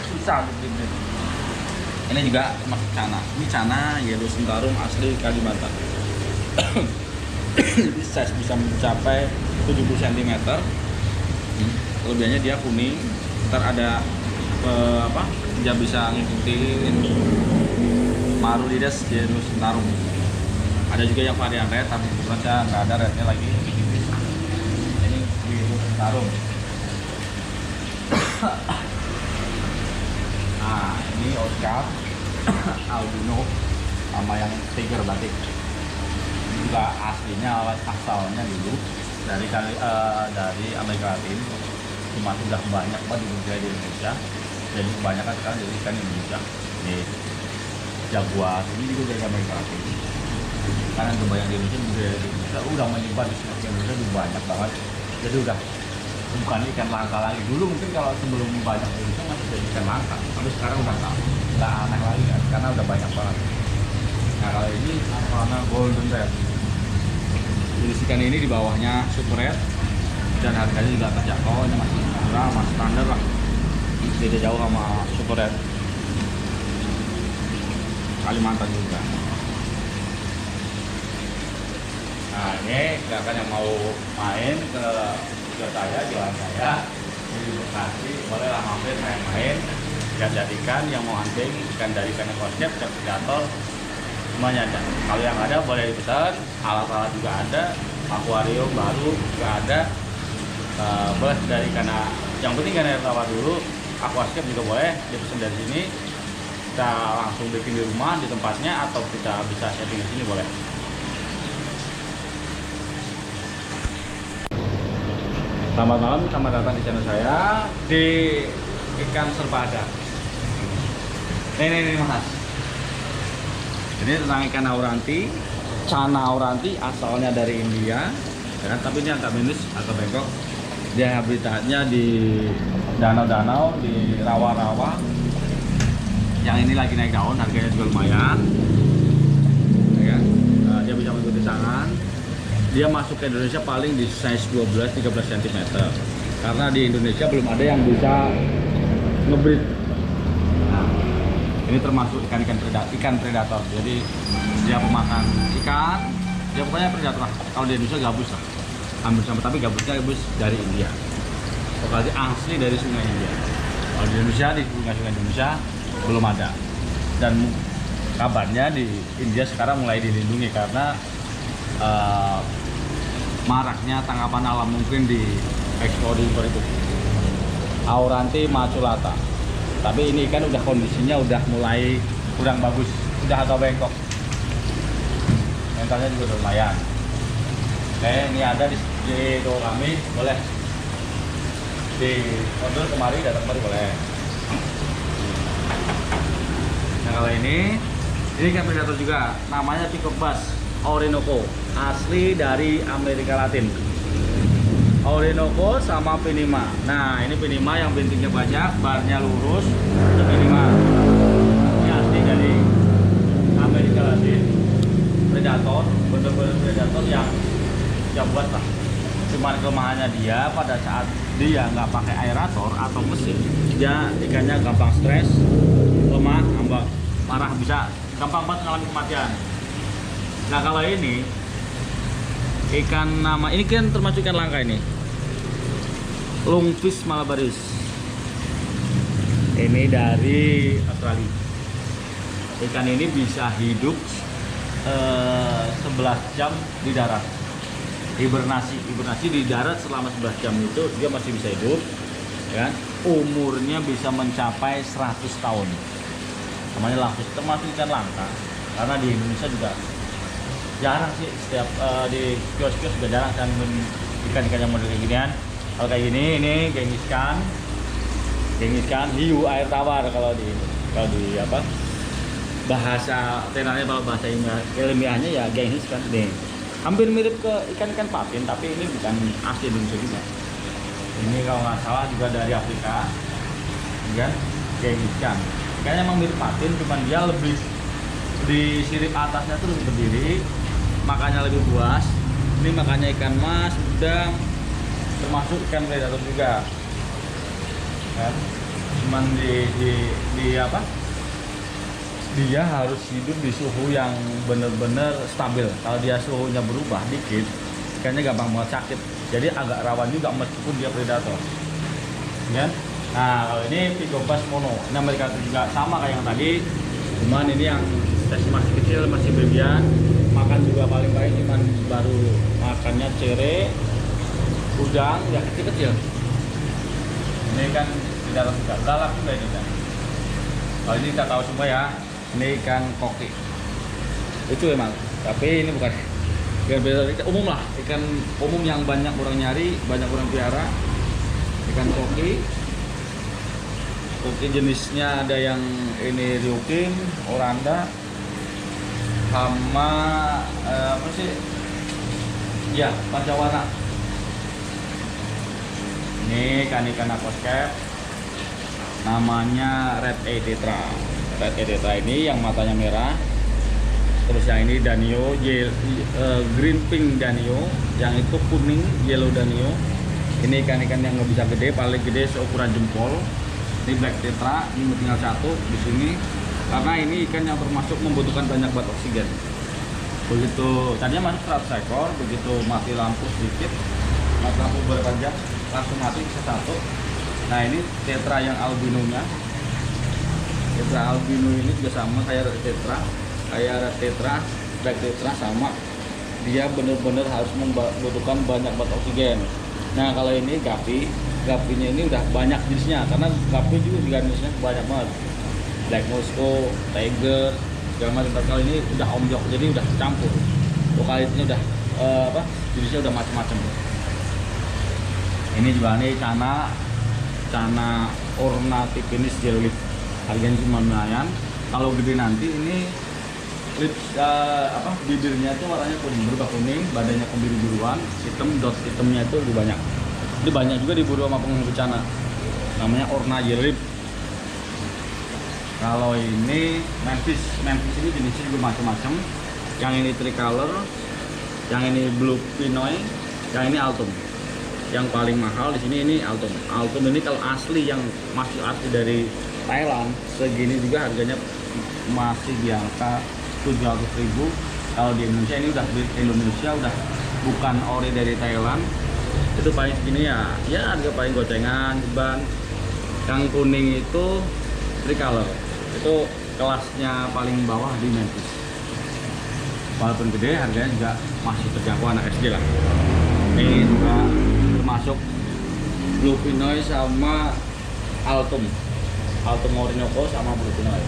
Susah untuk dibreed. Ini juga termasuk cana. Ini cana yellow sentarum asli Kalimantan. Jadi size bisa mencapai 70 cm. Kelebihannya dia kuning. Ntar ada dia bisa ngikutin Marulides yellow sentarum. Ada juga yang varian red, tapi kebetulan saya nggak ada rednya lagi. Ini yellow sentarum. Nah ini Oscar albino sama yang tiger batik. Ini juga aslinya asalnya dulu dari Amerika Latin, cuma sudah banyak banget di Indonesia. Jadi kebanyakan sekarang jadi ikan Indonesia. Nih jaguar ini juga dari Amerika Latin. Karena kebanyakan di Indonesia udah menyebar di seluruh Indonesia udah banyak banget. Jadi udah bukan ikan langka lagi. Dulu mungkin kalau sebelum banyak di Indonesia masih jadi ikan langka, tapi sekarang udah nggak aneh lagi kan, karena udah banyak banget. Nah kalau ini warna golden red. Jenis ikan ini di bawahnya super red dan harganya juga terjangkau. Ini masih murah, masih standar lah. Beda jauh sama super red Kalimantan juga. Nah ini silakan yang mau main ke saya, jualan saya di Bekasi, bolehlah mampir main-main, lihat ikan. Yang mau hunting ikan dari ikan konsep, ikan predator, semuanya ada. Kalau yang ada boleh dipesan, alat-alat juga ada, akuarium baru juga ada. Boleh dari ikan, yang penting ikan air tawar dulu. Aquascape juga boleh dipesan dari sini, kita langsung bikin di rumah di tempatnya, atau kita bisa setting di sini boleh. Selamat malam, selamat datang di channel saya di ikan serba ada. Ini mas, ini tentang ikan auranti, cana auranti, asalnya dari India, ya kan? Tapi ini agak minus atau bengkok. Dia habitatnya di danau-danau, di rawa-rawa. Yang ini lagi naik daun, harganya juga lumayan. Ya, dia bisa mengikuti sangan. Dia masuk ke Indonesia paling di size 12-13 cm. Karena di Indonesia belum ada yang bisa ngebreed. Nah, ini termasuk ikan predator. Jadi dia pemakan ikan, Ya pokoknya predator lah. Kalau di Indonesia gabus lah, hampir sama, tapi gabusnya gabus dari India. Pokoknya asli dari sungai India. Kalau di Indonesia, di sungai-sungai Indonesia belum ada. Dan kabarnya di India sekarang mulai dilindungi karena maraknya tangkapan alam mungkin di ekspor impor itu. Auranti maculata. Tapi ini kan udah kondisinya udah mulai kurang bagus, udah agak bengkok. Mentalnya juga udah lumayan. Oke, ini ada di toko kami, boleh di order kemari, datang kemari boleh. Nah kalau ini kan predator juga, namanya Peacock Bass Orinoco, asli dari Amerika Latin. Orinoco sama Pinima. Nah ini Pinima yang bintiknya banyak, barnya lurus. Itu Pinima. Ini asli dari Amerika Latin. Predator, bener-bener predator yang buat lah. Cuman kelemahannya dia pada saat dia nggak pakai aerator atau mesin, dia ikannya gampang stres, lemah, ngambang, parah, bisa gampang banget mengalami kematian. Nah kalau ini ikan nama ini kan termasuk ikan langka ini, lungfish malabaris. Ini dari Australia. Ikan ini bisa hidup 11 jam di darat. Hibernasi di darat selama 11 jam itu dia masih bisa hidup, ya kan? Umurnya bisa mencapai 100 tahun. Namanya lungfish, termasuk ikan langka. Karena di Indonesia juga jarang sih, setiap di kios-kios juga jarang kan ikan-ikan yang model kayak ginian. Kalau kayak gini, ini genghis khan, hiu air tawar kalau di apa bahasa tenarnya, kalau bahasa ilmiahnya ya genghis khan nih. Hampir mirip ke ikan-ikan patin, tapi ini bukan asli Indonesia juga. Ini kalau nggak salah juga dari Afrika, kan? Genghis khan. Kayaknya emang mirip patin, cuman dia lebih di sirip atasnya tuh lebih berdiri, makanya lebih buas. Ini makanya ikan mas, udang, termasuk ikan predator juga. Kan? Cuman di apa? Dia harus hidup di suhu yang benar-benar stabil. Kalau dia suhunya berubah dikit, ikannya gampang banget sakit. Jadi agak rawan juga meskipun dia predator. Ya? Nah, kalau ini Peacock Bass mono, ini Amerika juga sama kayak yang tadi. Cuman ini yang masih kecil, masih babyan. Makan juga paling baik cuman baru makannya cere, udang, ya kecil-kecil. Ini kan tidak galak juga ini kan. Kalau ini kita tahu semua ya, ini ikan koki. Itu emang, tapi ini bukan ikan predator, ikan umum lah, ikan umum yang banyak orang nyari, banyak orang piara. Ikan koki. Koki jenisnya ada yang ini ryukin, oranda, sama apa sih? Ya, pancawarna. Ini ikan aquascape, namanya red eye tetra. Red eye tetra ini yang matanya merah. Terus yang ini danio, green pink danio, yang itu kuning yellow danio. Ini ikan-ikan yang nggak bisa gede, paling gede seukuran jempol. Ini black tetra, ini tinggal satu di sini. Karena ini ikan yang termasuk membutuhkan banyak bat oksigen. Begitu tadinya masuk 100 ekor, begitu mati lampu sedikit, mati lampu beberapa jam, langsung mati bisa satu. Nah ini tetra yang albinonya. Tetra albino ini juga sama kayak red tetra, black tetra sama. Dia benar-benar harus membutuhkan banyak bat oksigen. Nah kalau ini gapinya ini udah banyak jenisnya, karena gapi juga jenisnya banyak banget. Black Moscow, Tiger, segala macam. Kali ini udah omjok, jadi udah campur. Lokalitasnya udah jenisnya udah macam-macam. Ini juga nih cana ornatipinis jellyfish. Harganya cuma lumayan. Kalau gede nanti ini bibirnya itu warnanya kuning, berubah kuning, badannya kebiru-biruan, hitam, dot hitamnya itu lebih banyak. Ini banyak juga diburu sama penghuni bencana. Namanya orna jellyfish. Kalau ini Memphis ini jenisnya juga macam-macam. Yang ini tricolor, yang ini blue pinoy, yang ini altum. Yang paling mahal di sini ini altum. Altum ini kalau asli yang masih asli dari Thailand, segini juga harganya masih di angka 700.000 Kalau di Indonesia ini udah di Indonesia, udah bukan ori dari Thailand. Itu paling segini ya harga paling gocengan ban. Yang kuning itu tricolor, itu kelasnya paling bawah di Mantis. Walaupun gede, harganya juga masih terjangkau anak SD lah. Ini juga termasuk Blue Pinoy sama Altum Orinoco sama Blue Pinoy.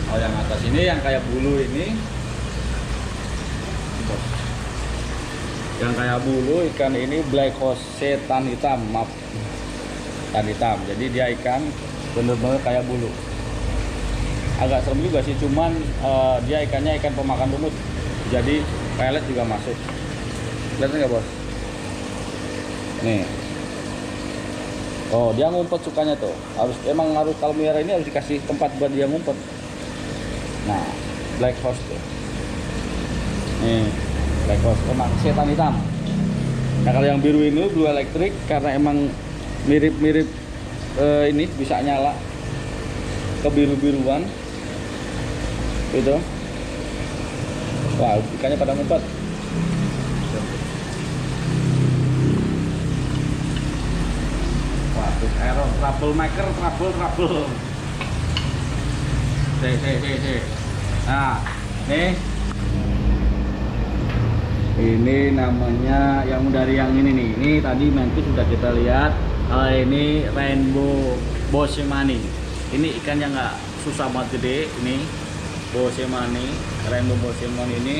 Kalau yang atas ini yang kayak bulu ini, yang kayak bulu ikan ini Black Rose tan hitam, maaf, tan hitam. Jadi dia ikan bener-bener kayak bulu. Agak serem juga sih, cuman dia ikannya ikan pemakan lumut, jadi pelet juga masuk. Lihat nggak bos? Nih, oh dia ngumpet sukanya tuh. Emang harus, kalau miara ini harus dikasih tempat buat dia ngumpet. Nah, Black Horse tuh. Nih, Black Horse emang setan hitam. Nah kalau yang biru ini blue elektrik, karena emang mirip-mirip ini bisa nyala kebiru-biruan gitu. Wah, ikannya pada ngumpet. Waduh, error, troublemaker, trouble. Nah, nih. Ini namanya yang dari yang ini nih. Ini tadi Mantis sudah kita lihat. Ini Rainbow Bosemani. Ini ikan yang nggak susah banget gede. Ini Bosemani, Rainbow Bosemani ini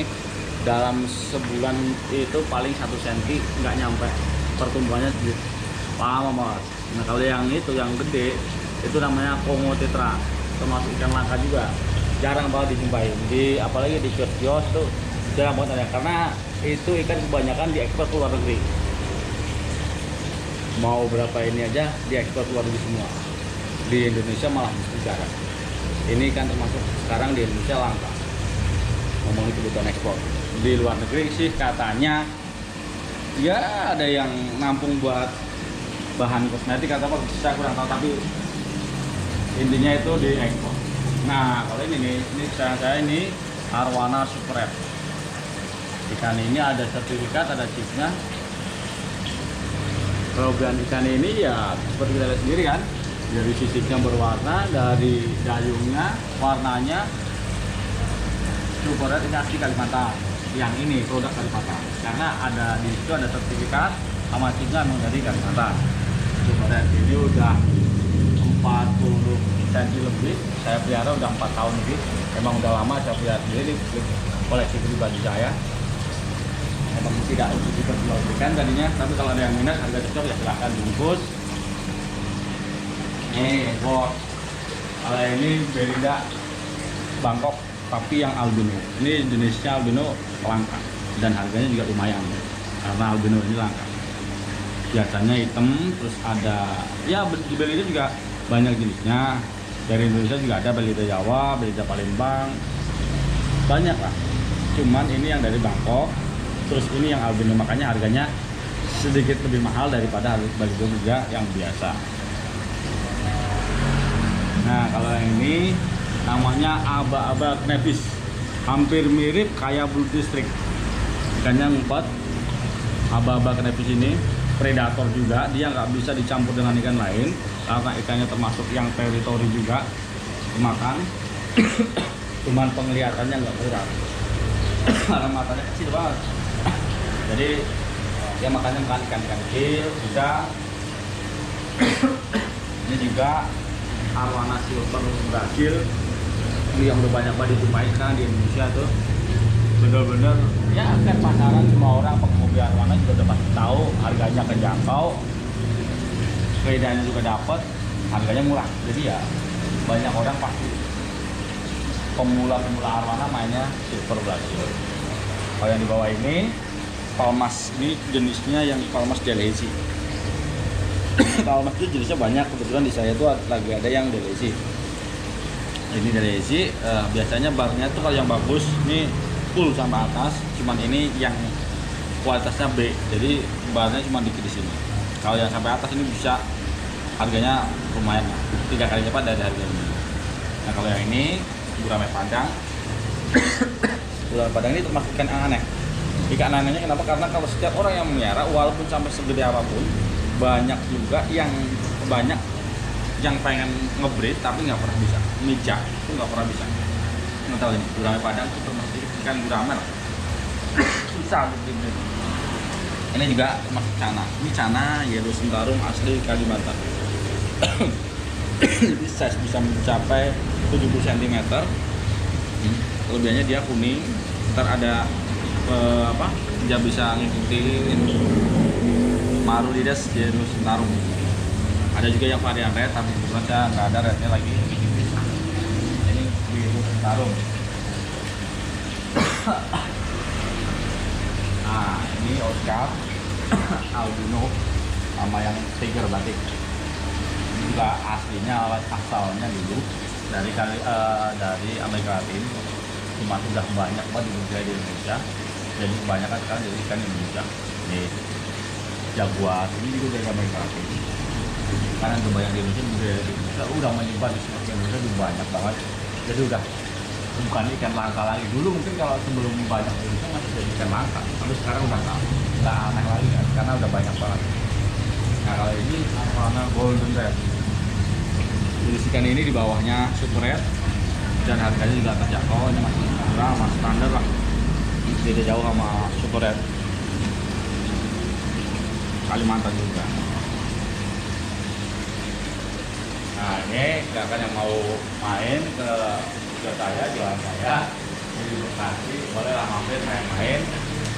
dalam sebulan itu paling 1 cm, nggak nyampe. Pertumbuhannya lama banget. Nah kalau yang itu yang gede itu namanya Kongo Tetra, termasuk ikan langka juga, jarang banget dijumpai di, apalagi di kios-kios tuh jarang banget ada, karena itu ikan kebanyakan diekspor ke luar negeri. Mau berapa ini aja diekspor ke luar negeri semua, di Indonesia malah jarang. Ini kan termasuk sekarang di Indonesia langka, ngomongin kebutuhan ekspor. Di luar negeri sih katanya ya ada yang nampung buat bahan kosmetik atau apa, saya kurang tahu, tapi intinya itu diekspor. Nah kalau ini nih, ini saya ini Arwana Super Red. Ikan ini ada sertifikat, ada chipnya. Kelebihan ikan ini ya seperti kita lihat sendiri kan, dari sisipnya berwarna, dari dayungnya warnanya Super Red ini asli Kalimantan. Yang ini produk Kalimantan, karena ada di situ ada sertifikat sama chipnya memang dari Kalimantan. Super Red ini udah 40 cm lebih, saya pelihara udah 4 tahun lebih. Emang udah lama saya pelihara sendiri, koleksi pribadi saya. Emang tidak untuk diperjualbelikan tadinya, tapi kalau ada yang minat harga cocok ya silahkan dibungkus. Nih bos, kalau ini Berida Bangkok tapi yang albino. Ini jenisnya albino langka dan harganya juga lumayan karena albino ini langka. Biasanya hitam, terus ada ya di Belida juga banyak jenisnya. Dari Indonesia juga ada Belida Jawa, Belida Palembang, banyak lah. Cuman ini yang dari Bangkok, terus ini yang albino, makanya harganya sedikit lebih mahal daripada Belida juga yang biasa. Nah kalau yang ini namanya aba-aba knepis, hampir mirip kayak Blue District. Ikannya ngumpet. Aba-aba knepis ini predator juga, dia nggak bisa dicampur dengan ikan lain karena ikannya termasuk yang teritori juga dimakan. Cuman penglihatannya nggak kurang karena matanya kecil banget, jadi dia makannya makan ikan-ikan kecil bisa. Ini juga Arwana Silver Brazil, ini yang udah banyak banget dijumpai sekarang di Indonesia tuh. Bener-bener ya kan pasaran, semua orang pengemudi arwana juga udah pasti tahu harganya terjangkau, bedanya juga dapat, harganya murah. Jadi ya banyak orang pasti pemula-pemula arwana mainnya Silver Brazil. Kalau yang di bawah ini Palmas, ini jenisnya yang Palmas Delhaize. Palmas itu jenisnya banyak, kebetulan di saya tuh lagi ada yang Delhaize. Ini Delhaize, biasanya barnya tuh kalau yang bagus ini full sampai atas, cuman ini yang kualitasnya B, jadi barnya cuma dikit di sini. Kalau yang sampai atas ini bisa harganya lumayan lah, 3 kali lipat dari harga ini. Nah kalau yang ini gurame padang Ular Padang ini termasuk ikan yang aneh. Ikan anehnya kenapa? Karena kalau setiap orang yang melihara, walaupun sampai segede apapun, banyak juga yang pengen ngebreed tapi nggak pernah bisa. Mija itu nggak pernah bisa. Nggak tahu ini gurame Padang itu termasuk ikan gurame lah. Susah untuk dibreed. Ini juga termasuk cana. Ini cana yellow sentarum asli Kalimantan. Jadi size bisa mencapai 70 cm. Kelebihannya dia kuning. Ntar ada dia bisa ngikutin Marulides yellow sentarum. Ada juga yang varian red, tapi kebetulan saya nggak ada rednya lagi. Ini yellow sentarum. Nah, ini Oscar albino sama yang tiger batik. Ini juga aslinya asalnya dulu dari Amerika Latin, cuma sudah banyak banget budidaya di Indonesia. Jadi kebanyakan sekarang jadi ikan Indonesia. Nih, jaguar ini juga dari Amerika Latin. Karena udah banyak di Indonesia, udah menyebar di seluruh Indonesia, udah banyak banget. Jadi udah bukan ikan langka lagi. Dulu mungkin kalau sebelum banyak di Indonesia masih jadi ikan langka, tapi sekarang udah nggak aneh lagi kan, karena udah banyak banget. Nah kalau ini warna golden red. Jenis ikan ini di bawahnya super red dan harganya juga terjangkau. Ini masih murah, masih standar lah. Beda jauh sama super red. Kalimantan juga. Nah ini silakan yang mau main ke saya, jualan saya di Bekasi, bolehlah mampir main-main.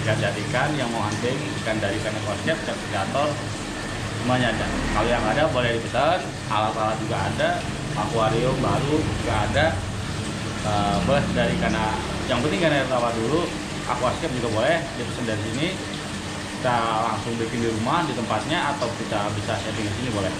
Jadikan yang mau hunting ikan dari ikan ekosistem, sertigator, semuanya ada. Kalau yang ada boleh dipesan, alat-alat juga ada, akuarium baru juga ada. Boleh dari karena yang penting kan air tawar dulu, aquascape juga boleh dipesan dari sini. Kita langsung bikin di rumah di tempatnya atau kita bisa setting di sini boleh.